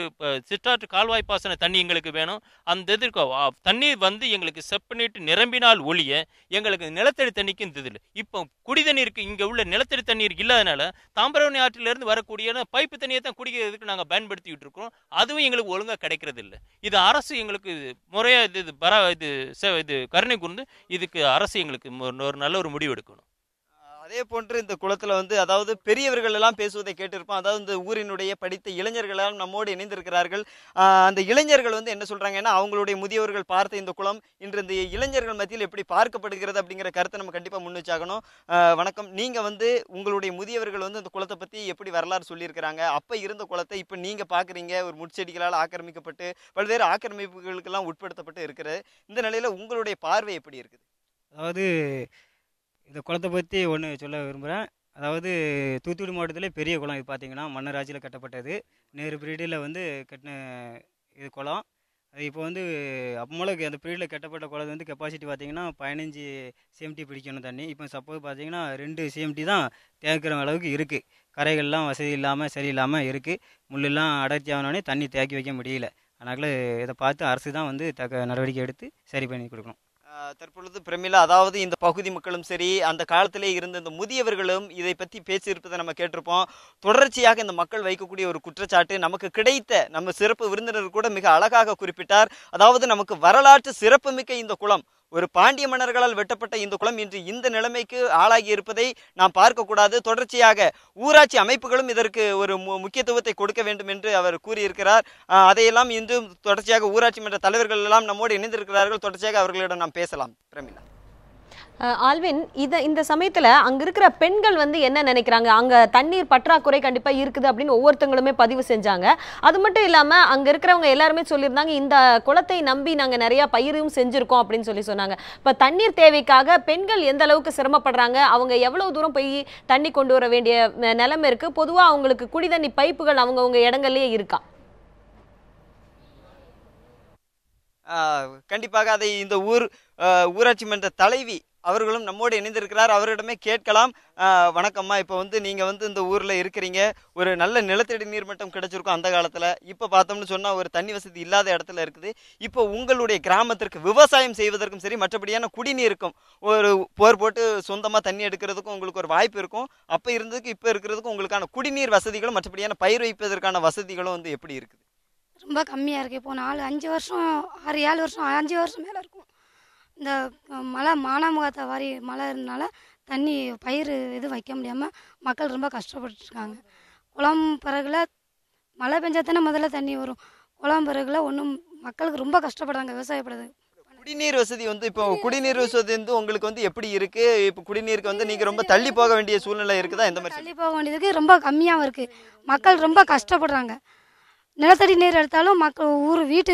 சிற்றாற்று கால்வாய் பாசன தண்ணி எங்களுக்கு வேணும். அந்த இதற்கு தண்ணீர் வந்து எங்களுக்கு செப் பண்ணிட்டு நிரம்பினால் ஒழிய எங்களுக்கு நிலத்தடி தண்ணிக்கு இந்த இதில் இப்போ குடி தண்ணீருக்கு இங்கே உள்ள நிலத்தடி தண்ணீர் இல்லாதனால தாமிரபரணி ஆற்றிலிருந்து வரக்கூடிய பைப்பு தண்ணியை தான் குடிக்கிறதுக்கு நாங்கள் பயன்படுத்திக்கிட்டு இருக்கோம். அதுவும் எங்களுக்கு ஒழுங்காக கிடைக்கிறது இல்லை. இது அரசு எங்களுக்கு முறையாக இது கருணை கூர்ந்து இதுக்கு அரசு எங்களுக்கு ஒரு நல்ல ஒரு முடிவு எடுக்கணும். அதே போன்று இந்த குளத்தில் வந்து, அதாவது பெரியவர்கள் எல்லாம் பேசுவதை கேட்டிருப்போம். அதாவது இந்த ஊரினுடைய படித்த இளைஞர்களெல்லாம் நம்மோடு இணைந்திருக்கிறார்கள். அந்த இளைஞர்கள் வந்து என்ன சொல்றாங்கன்னா, அவங்களுடைய முதியவர்கள் பார்த்த இந்த குளம் இன்று இந்த இளைஞர்கள் மத்தியில் எப்படி பார்க்கப்படுகிறது அப்படிங்கிற கருத்தை நம்ம கண்டிப்பாக முன்வச்சாகணும். வணக்கம். நீங்கள் வந்து உங்களுடைய முதியவர்கள் வந்து இந்த குளத்தை பற்றி எப்படி வரலாறு சொல்லியிருக்கிறாங்க, அப்போ இருந்த குளத்தை இப்போ நீங்கள் பார்க்குறீங்க ஒரு முட்செடிகளால் ஆக்கிரமிக்கப்பட்டு பல்வேறு ஆக்கிரமிப்புகளுக்கெல்லாம் உட்படுத்தப்பட்டு இருக்கிறது. இந்த நிலையில் உங்களுடைய பார்வை எப்படி இருக்குது? அதாவது இந்த குளத்தை பற்றி ஒன்று சொல்ல விரும்புகிறேன். அதாவது தூத்துக்குடி மாவட்டத்தில் பெரிய குளம் இது பார்த்தீங்கன்னா மன்னர் ஆட்சியில் கட்டப்பட்டது. நேரு பீரியடில் வந்து கட்டின இது குளம். அது இப்போ வந்து அப்போலாம் அந்த பீரியடில் கட்டப்பட்ட குளம் வந்து கெப்பாசிட்டி பார்த்தீங்கன்னா 15 CMT பிடிக்கணும் தண்ணி. இப்போ சப்போஸ் பார்த்தீங்கன்னா 2 CMT தான் தேக்கிற அளவுக்கு இருக்குது. கரைகள்லாம் வசதி இல்லாமல் சரியில்லாமல் இருக்குது. முள்ளெல்லாம் அடர்த்தி ஆனோடனே தண்ணி தேக்கி வைக்க முடியல. அதனால் இதை பார்த்து அரசு தான் வந்து நடவடிக்கை எடுத்து சரி பண்ணி கொடுக்கணும். தற்பொழுது பிரமிளா, அதாவது இந்த பகுதி மக்களும் சரி, அந்த காலத்திலே இருந்த இந்த முதியவர்களும் இதை பற்றி பேசியிருப்பதை நம்ம கேட்டிருப்போம். தொடர்ச்சியாக இந்த மக்கள் வைக்கக்கூடிய ஒரு குற்றச்சாட்டு, நமக்கு கிடைத்த நம்ம சிறப்பு விருந்தினர் கூட மிக அழகாக குறிப்பிட்டார். அதாவது நமக்கு வரலாற்று சிறப்புமிக்க இந்த குளம், ஒரு பாண்டிய மன்னர்களால் வெட்டப்பட்ட இந்த குளம் இன்று இந்த நிலைமைக்கு ஆளாகி இருப்பதை நாம் பார்க்கக்கூடாது. தொடர்ச்சியாக ஊராட்சி அமைப்புகளும் இதற்கு ஒரு முக்கியத்துவத்தை கொடுக்க வேண்டும் என்று அவர் கூறியிருக்கிறார். அதையெல்லாம் இன்றும் தொடர்ச்சியாக ஊராட்சி மன்ற தலைவர்கள் எல்லாம் நம்மோடு இணைந்திருக்கிறார்கள். தொடர்ச்சியாக அவர்களிடம் நாம் பேசலாம். பிரமிளா. ஆல்வின், இந்த சமயத்தில் அங்கே இருக்கிற பெண்கள் வந்து என்ன நினைக்கிறாங்க? அங்கே தண்ணீர் பற்றாக்குறை கண்டிப்பாக இருக்குது அப்படின்னு ஒவ்வொருத்தங்களுமே பதிவு செஞ்சாங்க. அது மட்டும் இல்லாமல் அங்கே இருக்கிறவங்க எல்லாருமே சொல்லியிருந்தாங்க, இந்த குளத்தை நம்பி நாங்கள் நிறையா பயிரும் செஞ்சுருக்கோம் அப்படின்னு சொன்னாங்க. இப்போ தண்ணீர் தேவைக்காக பெண்கள் எந்த அளவுக்கு சிரமப்படுறாங்க, அவங்க எவ்வளவு தூரம் போய் தண்ணி கொண்டு வர வேண்டிய நிலைமை இருக்குது, பொதுவாக அவங்களுக்கு குடிதண்ணி பைப்புகள் அவங்கவுங்க இடங்கள்லேயே இருக்கா? கண்டிப்பாக அதை இந்த ஊராட்சி மன்ற தலைவி அவர்களும் நம்மோடு இணைந்திருக்கிறார். அவரிடமே கேட்கலாம். வணக்கம்மா, இப்போ வந்து நீங்கள் வந்து இந்த ஊரில் இருக்கிறீங்க, ஒரு நல்ல நிலத்தடி நீர்மட்டம் கிடைச்சிருக்கும் அந்த காலத்தில். இப்போ பார்த்தோம்னு சொன்னால் ஒரு தண்ணி வசதி இல்லாத இடத்துல இருக்குது. இப்போ உங்களுடைய கிராமத்திற்கு விவசாயம் செய்வதற்கும் சரி, மற்றபடியான குடிநீருக்கும் ஒரு போர் போட்டு சொந்தமாக தண்ணி எடுக்கிறதுக்கும் உங்களுக்கு ஒரு வாய்ப்பு இருக்கும். அப்போ இருந்ததுக்கு இப்போ இருக்கிறதுக்கும் உங்களுக்கான குடிநீர் வசதிகளும் மற்றபடியான பயிர் வைப்பதற்கான வசதிகளும் வந்து எப்படி இருக்குது? ரொம்ப கம்மியாக இருக்குது. இப்போ 4-5 வருஷம் 6-7 வருஷம் 5 வருஷம் மேலே இருக்கும். இந்த மழை மானாமுகத்தை வாரி மழை இருந்தனால தண்ணி பயிர் எதுவும் வைக்க முடியாமல் மக்கள் ரொம்ப கஷ்டப்பட்டுருக்காங்க. குளம் பிறகுல மழை பெஞ்சா தானே முதல்ல தண்ணி வரும். குளம் பிறகுல ஒன்றும் மக்களுக்கு ரொம்ப கஷ்டப்படுறாங்க விவசாயப்படுறது. குடிநீர் வசதி வந்து இப்போ குடிநீர் வசதி வந்து உங்களுக்கு வந்து எப்படி இருக்குது? இப்போ குடிநீருக்கு வந்து நீங்கள் ரொம்ப தள்ளி போக வேண்டிய சூழ்நிலை இருக்குதா? எந்த மாதிரி தள்ளி போக வேண்டியதுக்கு ரொம்ப கம்மியாகவும் இருக்குது. மக்கள் ரொம்ப கஷ்டப்படுறாங்க. நிலத்தடி நீர் எடுத்தாலும் மக்கள் ஊர் வீட்டு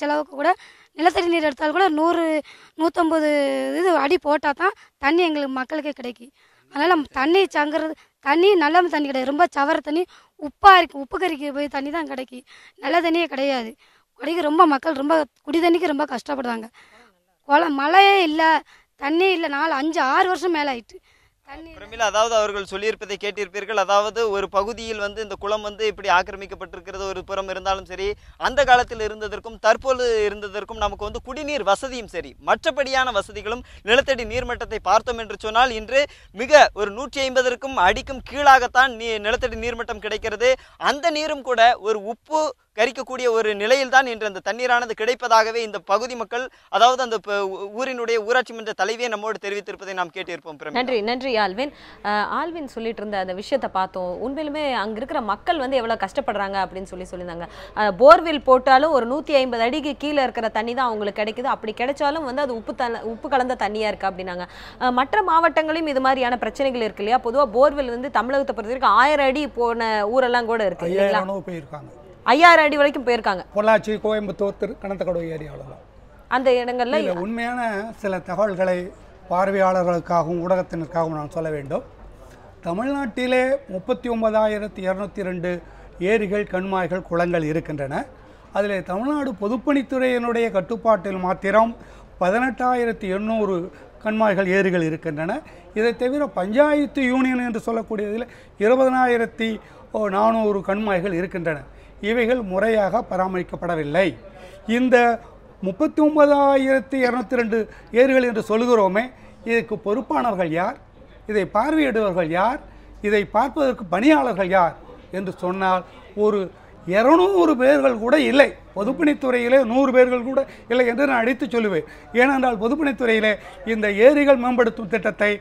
செலவுக்கு கூட நிலத்தடி நீர் எடுத்தாலும் கூட 100-150 அடி போட்டால் தான் தண்ணி எங்களுக்கு மக்களுக்கே கிடைக்கும். அதனால் தண்ணி சங்குறது தண்ணி நல்ல தண்ணி கிடையாது, ரொம்ப சவர தண்ணி, உப்பாக இருக்குது, உப்பு கறிக்கு போய் தண்ணி தான் கிடைக்கி, நல்ல தண்ணியே கிடையாது. கிடைக்க ரொம்ப மக்கள் ரொம்ப குடி தண்ணிக்கு ரொம்ப கஷ்டப்படுவாங்க. மழையே இல்லை, தண்ணி இல்லை, 4 5 6 வருஷம் மேலே ஆயிட்டு தண்ணி. பிரமிளா, அதாவது அவர்கள் சொல்லியிருப்பதை கேட்டிருப்பீர்கள். அதாவது ஒரு பகுதியில் இந்த குளம் இப்படி ஆக்கிரமிக்கப்பட்டிருக்கிறது ஒரு புறம் இருந்தாலும் சரி, அந்த காலத்தில் இருந்ததற்கும் தற்போது இருந்ததற்கும் நமக்கு குடிநீர் வசதியும் சரி, மற்றபடியான வசதிகளும் நிலத்தடி நீர்மட்டத்தை பார்த்தோம் என்று சொன்னால் இன்று மிக ஒரு 150க்கும் அடிக்கும் கீழாகத்தான் நிலத்தடி நீர்மட்டம் கிடைக்கிறது. அந்த நீரும் கூட ஒரு உப்பு கரிக்கக்கூடிய ஒரு நிலையில் தான் இன்று அந்த தண்ணீரானது கிடைப்பதாகவே இந்த பகுதி மக்கள், அதாவது அந்த ஊரினுடைய ஊராட்சி மன்ற தலைவியை நம்மோடு தெரிவித்திருப்பதை நாம் கேட்டிருப்போம். நன்றி நன்றி ஆல்வின். ஆல்வின் சொல்லிட்டு இருந்த அந்த விஷயத்தை பார்த்தோம். உண்மையிலுமே அங்கே இருக்கிற மக்கள் எவ்வளோ கஷ்டப்படுறாங்க அப்படின்னு சொல்லியிருந்தாங்க. போர்வெல் போட்டாலும் ஒரு 150 அடிக்கு கீழே இருக்கிற தண்ணி தான் அவங்களுக்கு கிடைக்குது. அப்படி கிடைச்சாலும் அது உப்பு கலந்த தண்ணியாக இருக்குது அப்படின்னாங்க. மற்ற மாவட்டங்களையும் இது மாதிரியான பிரச்சனைகள் இருக்கு இல்லையா? பொதுவாக போர்வெல் தமிழகத்தை பொறுத்த வரைக்கும் 1000 அடி போன ஊரெல்லாம் கூட இருக்கு இல்லைங்களா? 5000 அடி வரைக்கும் போயிருக்காங்க. பொள்ளாச்சி, கோயம்புத்தூர், கணத்தக்கடவு ஏரியாவிலலாம் அந்த இடங்கள்ல உண்மையான சில தகவல்களை பார்வையாளர்களுக்காகவும் ஊடகத்தினருக்காகவும் நான் சொல்ல வேண்டும். தமிழ்நாட்டிலே 39,202 ஏரிகள், கண்மாய்கள், குளங்கள் இருக்கின்றன. அதில் தமிழ்நாடு பொதுப்பணித்துறையினுடைய கட்டுப்பாட்டில் மாத்திரம் 18,800 கண்மாய்கள், ஏரிகள் இருக்கின்றன. இதை தவிர பஞ்சாயத்து யூனியன் என்று சொல்லக்கூடியதில் 20,400 கண்மாய்கள் இருக்கின்றன. இவைகள் முறையாக பராமரிக்கப்படவில்லை. இந்த 39,202 ஏரிகள் என்று சொல்கிறோமே, இதற்கு பொறுப்பானவர்கள் யார்? இதை பார்வையிடுவர்கள் யார்? இதை பார்ப்பதற்கு பணியாளர்கள் யார் என்று சொன்னால் ஒரு 200 பேர்கள் கூட இல்லை. பொதுப்பணித்துறையிலே 100 பேர்கள் கூட இல்லை என்று நான் அடித்து சொல்லுவேன். ஏனென்றால் பொதுப்பணித்துறையிலே இந்த ஏரிகள் மேம்படுத்தும் திட்டத்தை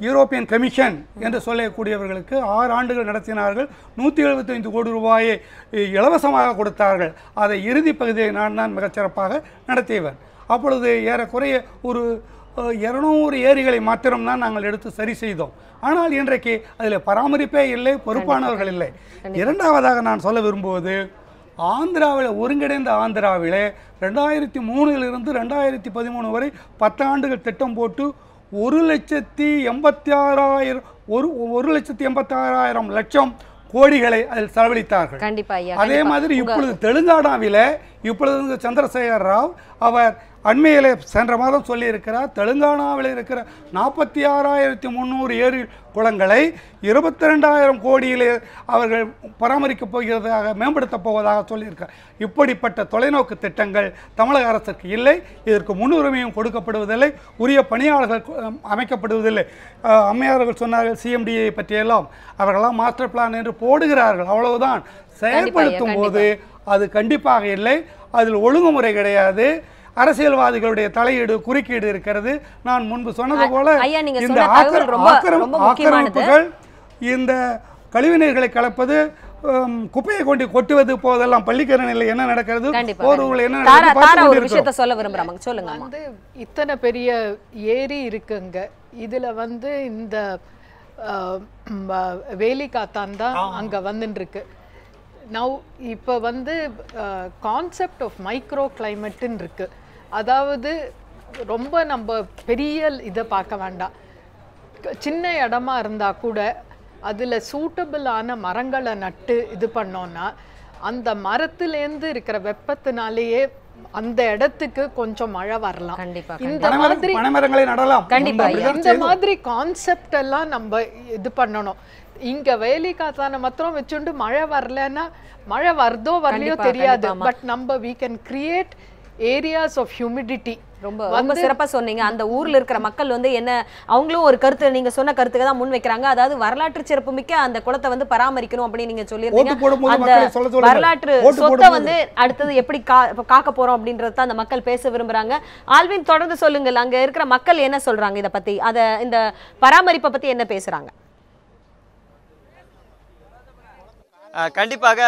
யூரோப்பியன் கமிஷன் என்று சொல்லக்கூடியவர்களுக்கு 6 ஆண்டுகள் நடத்தினார்கள். 175 கோடி ரூபாயை இலவசமாக கொடுத்தார்கள். அதை இறுதி பகுதியை நான் தான் மிகச்சிறப்பாக நடத்தியவர். அப்பொழுது ஏறக்குறைய ஒரு 200 ஏரிகளை மாத்திரம்தான் நாங்கள் எடுத்து சரி செய்தோம். ஆனால் இன்றைக்கு அதில் பராமரிப்பே இல்லை, பொறுப்பானவர்கள் இல்லை. இரண்டாவதாக நான் சொல்ல விரும்புவது, ஆந்திராவில், ஒருங்கிணைந்த ஆந்திராவிலே 2003 2013 வரை 10 ஆண்டுகள் திட்டம் போட்டு 1,86,000 லட்சம் கோடிகளை அதில் செலவழித்தார்கள். அதே மாதிரி இப்பொழுது தெலுங்கானாவில் இப்பொழுது சந்திரசேகர் ராவ் அவர் அண்மையிலே சென்ற மாதம் சொல்லியிருக்கிறார், தெலுங்கானாவில் இருக்கிற 46,300 ஏரி குளங்களை 22,000 கோடியிலே அவர்கள் பராமரிக்கப் போகிறதாக, மேம்படுத்தப் போவதாக சொல்லியிருக்கார். இப்படிப்பட்ட தொலைநோக்கு திட்டங்கள் தமிழக அரசுக்கு இல்லை. இதற்கு முன்னுரிமையும் கொடுக்கப்படுவதில்லை, உரிய பணியாளர்கள் அமைக்கப்படுவதில்லை. அம்மையார்கள் சொன்னார்கள் சிஎம்டியை பற்றியெல்லாம், அவர்களெல்லாம் மாஸ்டர் பிளான் என்று போடுகிறார்கள், அவ்வளவுதான். செயல்படுத்தும் போது அது கண்டிப்பாக இல்லை. அதில் ஒழுங்குமுறை கிடையாது. அரசியல்வாதிகளுடைய தலையீடு, குறுக்கீடு இருக்கிறது. நான் முன்பு சொன்னது போல இந்த ஆக்கிரமிப்புகள், இந்த கழிவுநீர்களை கலப்பது, குப்பையை கொண்டு கொட்டுவது போதெல்லாம் பள்ளிக்கரணையில் என்ன நடக்கிறது, என்ன நடக்கிறது. இத்தனை பெரிய ஏரி இருக்குங்க. இதுல இந்த வேலிக்காத்தான் தான் அங்க வந்துட்டு இருக்கு. நவ் இப்போ கான்செப்ட் ஆஃப் மைக்ரோ கிளைமேட்டுன்னு இருக்கு. அதாவது ரொம்ப நம்ம பெரிய இதை பார்க்க வேண்டாம், சின்ன இடமா இருந்தால் கூட அதில் சூட்டபிளான மரங்களை நட்டு இது பண்ணோன்னா அந்த மரத்துலேருந்து இருக்கிற வெப்பத்தினாலேயே அந்த இடத்துக்கு கொஞ்சம் மழை வரலாம். இந்த மாதிரி கான்செப்ட் எல்லாம் நம்ம இது பண்ணணும். இங்க வேலிக்காத்தான மாத்திரம் வச்சுண்டு மழை வரலன்னா, மழை வருதோ வரலையோ தெரியாது, பட் நம்ம we can create areas of humidity. ரொம்ப சிறப்பா சொன்னீங்க. அந்த ஊர்ல இருக்கிற மக்கள் என்ன, அவங்களும் ஒரு கருத்து, நீங்க சொன்ன கருத்துக்கு தான் முன் வைக்கிறாங்க. அதாவது வரலாற்று சிறப்பு மிக்க அந்த குளத்தை பராமரிக்கணும் அப்படின்னு நீங்க சொல்லியிருந்தீங்க. அந்த வரலாற்று சொத்தை அடுத்தது எப்படி காக்க போறோம் அப்படின்றது தான் அந்த மக்கள் பேச விரும்புறாங்க. ஆல்வின், தொடர்ந்து சொல்லுங்கள், அங்க இருக்கிற மக்கள் என்ன சொல்றாங்க இதை பத்தி, இந்த பராமரிப்பை பத்தி என்ன பேசுறாங்க? கண்டிப்பாக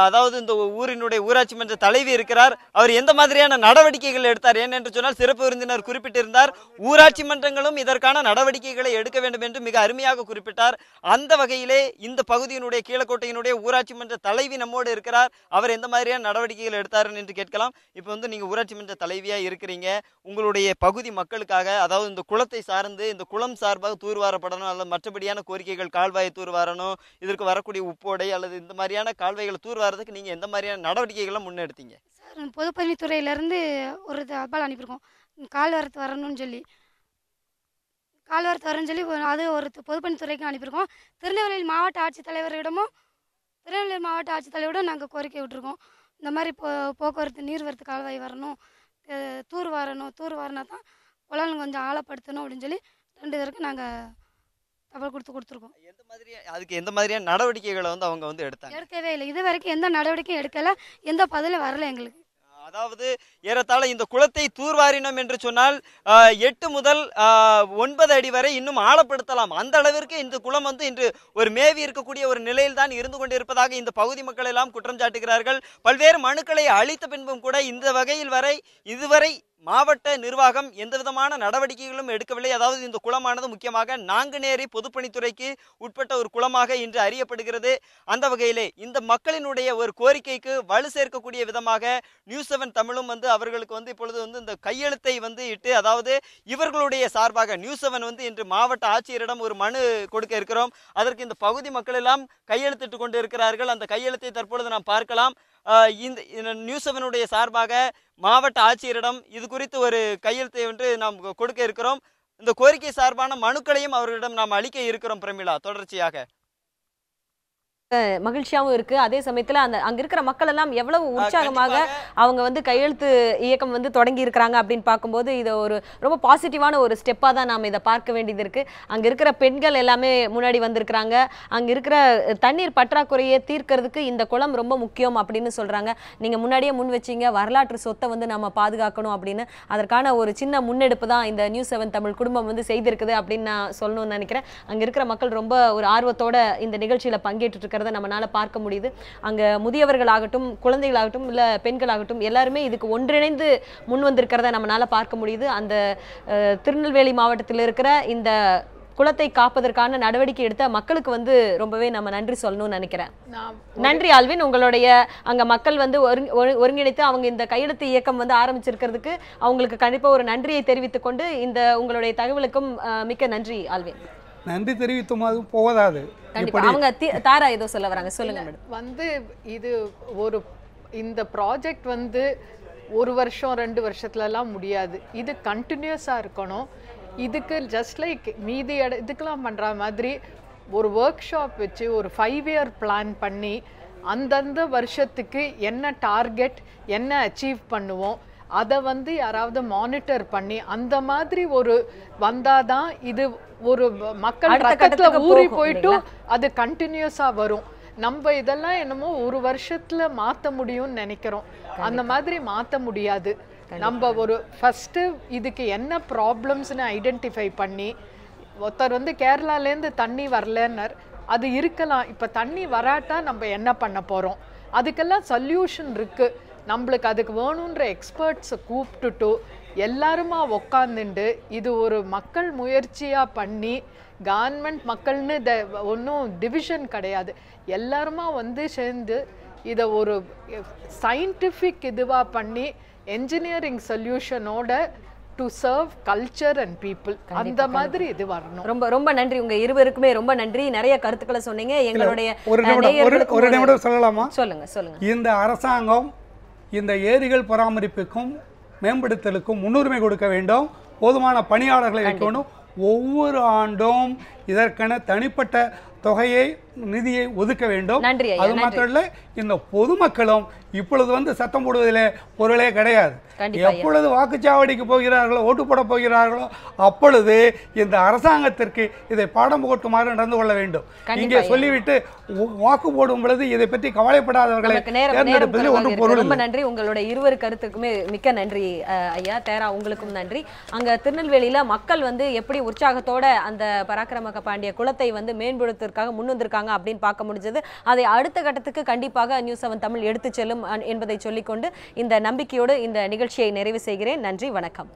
அதாவது இந்த ஊரினுடைய ஊராட்சி மன்ற தலைவி இருக்கிறார். அவர் எந்த மாதிரியான நடவடிக்கைகள் எடுத்தார் ஏனென்று சொன்னால் சிறப்பு விருந்தினர் குறிப்பிட்டிருந்தார். ஊராட்சி மன்றங்களும் இதற்கான நடவடிக்கைகளை எடுக்க வேண்டும் என்று மிக அருமையாக குறிப்பிட்டார். அந்த வகையிலே இந்த பகுதியினுடைய கீழக்கோட்டையினுடைய ஊராட்சி மன்ற தலைவி நம்மோடு இருக்கிறார். அவர் எந்த மாதிரியான நடவடிக்கைகள் எடுத்தார் என்று கேட்கலாம். இப்போ வந்து நீங்க ஊராட்சி மன்ற தலைவியா இருக்கிறீங்க, உங்களுடைய பகுதி மக்களுக்காக, அதாவது இந்த குளத்தை சார்ந்து இந்த குளம் சார்பாக தூர்வாரப்படணும் அல்லது மற்றபடியான கோரிக்கைகள், கால்வாயை தூர்வாரணும், இதற்கு வரக்கூடிய உப்போடை அல்லது இந்த மாதிரியான கால்வாய்களை தூர்வாரதுக்கு நீங்க எந்த மாதிரியான நடவடிக்கைகளை முன்னெடுத்தீங்க? சார் பொதுப்பணித்துறையிலேருந்து ஒரு தபால் அனுப்பியிருக்கோம், கால்வாரத்து வரணும்னு சொல்லி அது ஒரு பொதுப்பணித்துறைக்கு அனுப்பியிருக்கோம். திருநெல்வேலி மாவட்ட ஆட்சித்தலைவரிடம் நாங்கள் கோரிக்கை விட்டுருக்கோம். இந்த மாதிரி போக்குவரத்து நீர்வரத்து கால்வாய் வரணும், தூர்வாரினா தான் குளம் கொஞ்சம் ஆழப்படுத்தணும் அப்படின்னு சொல்லி 2 பேருக்கு நாங்கள் தபால் கொடுத்துருக்கோம். அதுக்கு எந்த மாதிரியான நடவடிக்கைகளை வந்து அவங்க வந்து எடுக்கவே இல்லை. இது வரைக்கும் எந்த நடவடிக்கையும் எடுக்கலை, எந்த பதிலும் வரல எங்களுக்கு. அதாவது ஏறத்தாழ இந்த குளத்தை தூர்வாரினோம் என்று சொன்னால் 8 முதல் 9 அடி வரை இன்னும் ஆழப்படுத்தலாம். அந்த அளவிற்கு இந்த குளம் வந்து இன்று ஒரு மேவி இருக்கக்கூடிய ஒரு நிலையில் தான் இருந்து கொண்டிருப்பதாக இந்த பகுதி மக்கள் எல்லாம் குற்றம் சாட்டுகிறார்கள். பல்வேறு மனுக்களை அளித்த பின்பும் கூட இந்த வகையில் இதுவரை மாவட்ட நிர்வாகம் எந்த விதமான நடவடிக்கைகளும் எடுக்கவில்லை. அதாவது இந்த குளமானது முக்கியமாக நாங்குநேரி பொதுப்பணித்துறைக்கு உட்பட்ட ஒரு குளமாக இன்று அறியப்படுகிறது. அந்த வகையிலே இந்த மக்களினுடைய ஒரு கோரிக்கைக்கு வலு சேர்க்கக்கூடிய விதமாக நியூஸ் 7 தமிழும் வந்து அவர்களுக்கு வந்து இப்பொழுது வந்து இந்த கையெழுத்தை வந்து இட்டு, அதாவது இவர்களுடைய சார்பாக நியூஸ் 7 வந்து இன்று மாவட்ட ஆட்சியரிடம் ஒரு மனு கொடுக்க இருக்கிறோம். அதற்கு இந்த பகுதி மக்கள் எல்லாம் கையெழுத்திட்டு கொண்டு இருக்கிறார்கள். அந்த கையெழுத்தை தற்பொழுது நாம் பார்க்கலாம். இந்த நியூஸ் 7 சார்பாக மாவட்ட ஆட்சியரிடம் இது குறித்து ஒரு கையெழுத்தை வந்து நாம் கொடுக்க இருக்கிறோம். இந்த கோரிக்கை சார்பான மனுக்களையும் அவர்களிடம் நாம் அளிக்க இருக்கிறோம். பிரமிளா, தொடர்ச்சியாக மகிழ்ச்சியாகவும் இருக்கு. அதே சமயத்துல அங்க இருக்கிற மக்கள் எல்லாம் எவ்வளவு உற்சாகமாக அவங்க வந்து கையெழுத்து இயக்கம் வந்து தொடங்கி இருக்கிறாங்க அப்படின்னு பார்க்கும்போது இது ஒரு ரொம்ப பாசிட்டிவான ஒரு ஸ்டெப்பா தான் நாம இதை பார்க்க வேண்டியது இருக்கு. அங்க இருக்கிற பெண்கள் எல்லாமே முன்னாடி வந்திருக்கிறாங்க. அங்க இருக்கிற தண்ணீர் பற்றாக்குறையை தீர்க்கிறதுக்கு இந்த குளம் ரொம்ப முக்கியம் அப்படின்னு சொல்றாங்க. நீங்க முன்னாடியே முன் வச்சீங்க, வரலாற்று சொத்தை வந்து நம்ம பாதுகாக்கணும் அப்படின்னு. அதற்கான ஒரு சின்ன முன்னெடுப்பு தான் இந்த நியூஸ் 7 தமிழ் குடும்பம் வந்து செய்திருக்குது அப்படின்னு நான் சொல்லணும்னு நினைக்கிறேன். அங்க இருக்கிற மக்கள் ரொம்ப ஒரு ஆர்வத்தோட இந்த நிகழ்ச்சியில பங்கேற்று நம்மளால பார்க்க முடியுது. அங்க முதியவர்களாகட்டும், குழந்தைகளாகட்டும், இல்ல பெண்களாகட்டும் எல்லாருமே இதுக்கு ஒன்றிணைந்து முன் வந்திருக்கிறத நம்மளால பார்க்க முடியுது. அந்த திருநெல்வேலி மாவட்டத்தில் இருக்கிற இந்த குளத்தை காப்பதற்கான நடவடிக்கை எடுத்த மக்களுக்கு வந்து ரொம்பவே நம்ம நன்றி சொல்லணும்னு நினைக்கிறேன். நன்றி ஆல்வின். உங்களுடைய அங்க மக்கள் வந்து ஒருங்கிணைத்து அவங்க இந்த கையெழுத்து இயக்கம் வந்து ஆரம்பிச்சிருக்கிறதுக்கு அவங்களுக்கு கண்டிப்பா ஒரு நன்றியை தெரிவித்துக் கொண்டு இந்த உங்களுடைய தகவலுக்கும் மிக்க நன்றி ஆல்வின். நன்றி தெரிவித்தும் போவதாது. அவங்க தாரா ஏதோ சொல்ல வராங்க, சொல்லுங்க மேடம். வந்து இது ஒரு இந்த ப்ராஜெக்ட் வந்து 1 வருஷம் 2 வருஷத்துலலாம் முடியாது. இது கண்டினியூஸாக இருக்கணும். இதுக்கு ஜஸ்ட் லைக் மீதி இதுக்கெல்லாம் பண்ணுற மாதிரி ஒரு ஒர்க் ஷாப் வச்சு ஒரு 5 இயர் பிளான் பண்ணி அந்தந்த வருஷத்துக்கு என்ன டார்கெட், என்ன அச்சீவ் பண்ணுவோம், அதை வந்து யாராவது மானிட்டர் பண்ணி அந்த மாதிரி ஒரு வந்தாதான் இது ஒரு மக்கள் ரத்தத்துல ஊறி போயிட்டு அது கண்டினியூஸா வரும். நம்ம இதெல்லாம் என்னமோ 1 வருஷத்துல மாத்த முடியும்னு நினைக்கிறோம். அந்த மாதிரி மாத்த முடியாது. நம்ம ஒரு ஃபர்ஸ்ட் இதுக்கு என்ன ப்ராப்ளம்ஸ்னு ஐடென்டிஃபை பண்ணி, ஒருத்தர் வந்து கேரளாலேருந்து தண்ணி வரலன்னர், அது இருக்கலாம். இப்போ தண்ணி வராட்டா நம்ம என்ன பண்ண போறோம்? அதுக்கெல்லாம் சொல்யூஷன் இருக்கு. நம்மளுக்கு அதுக்கு வேணுன்ற எக்ஸ்பர்ட்ஸை கூப்பிட்டுட்டு எல்லாருமா உக்காந்துண்டு இது ஒரு மக்கள் முயற்சியாக பண்ணி, கவர்மெண்ட் மக்கள்னு ஒன்றும் டிவிஷன் கிடையாது, எல்லாருமா வந்து சேர்ந்து இதை ஒரு சயின்டிஃபிக் இதுவாக பண்ணி என்ஜினியரிங் சொல்யூஷனோட to serve culture and people, அந்த மாதிரி இது வரணும். ரொம்ப ரொம்ப நன்றி. உங்க இருவருக்குமே ரொம்ப நன்றி. நிறைய கருத்துக்களை சொன்னீங்க. எங்களுடைய ஒரு நிமிடம் சொல்லலாமா? சொல்லுங்க. இந்த அரசாங்கம் இந்த ஏரிகள் பராமரிப்புக்கும் மேம்படுத்தலுக்கும் முன்னுரிமை கொடுக்க வேண்டும். போதுமான பணியாளர்களை வைக்கணும். ஒவ்வொரு ஆண்டும் இதற்கென தனிப்பட்ட தொகையை, நிதியை ஒதுக்க வேண்டும். அது மாத்திரம் இல்லை, இந்த பொதுமக்களும் இப்பொழுது வந்து சத்தம் போடுவதிலே பொருளே கிடையாது. எப்பொழுது வாக்குச்சாவடிக்கு போகிறார்களோ, ஓட்டு போட போகிறார்களோ, அப்பொழுது இந்த அரசாங்கத்திற்கு இதை பாடம் போட்டுமாறு நடந்து கொள்ள வேண்டும். இங்கே சொல்லிவிட்டு வாக்கு போடும் பொழுது இதை பற்றி கவலைப்படாதவர்களை தேர்ந்தெடுப்பதில் ஒன்றும் பொருள். ரொம்ப நன்றி. உங்களுடைய இருவரு கருத்துக்குமே மிக்க நன்றி ஐயா. தேரா, உங்களுக்கும் நன்றி. அங்க திருநெல்வேலியில மக்கள் வந்து எப்படி உற்சாகத்தோட அந்த பராக்கிரம பற்றக்க பாண்டிய குலத்தை வந்து மேம்படுத்துவதற்காக முன் வந்திருக்காங்க அப்படின்னு பார்க்க முடிஞ்சது. அதை அடுத்த கட்டத்துக்கு கண்டிப்பாக நியூஸ் 7 தமிழ் எடுத்து செல்லும் என்பதை சொல்லிக்கொண்டு இந்த நம்பிக்கையோடு இந்த நிகழ்ச்சியை நிறைவு செய்கிறேன். நன்றி, வணக்கம்.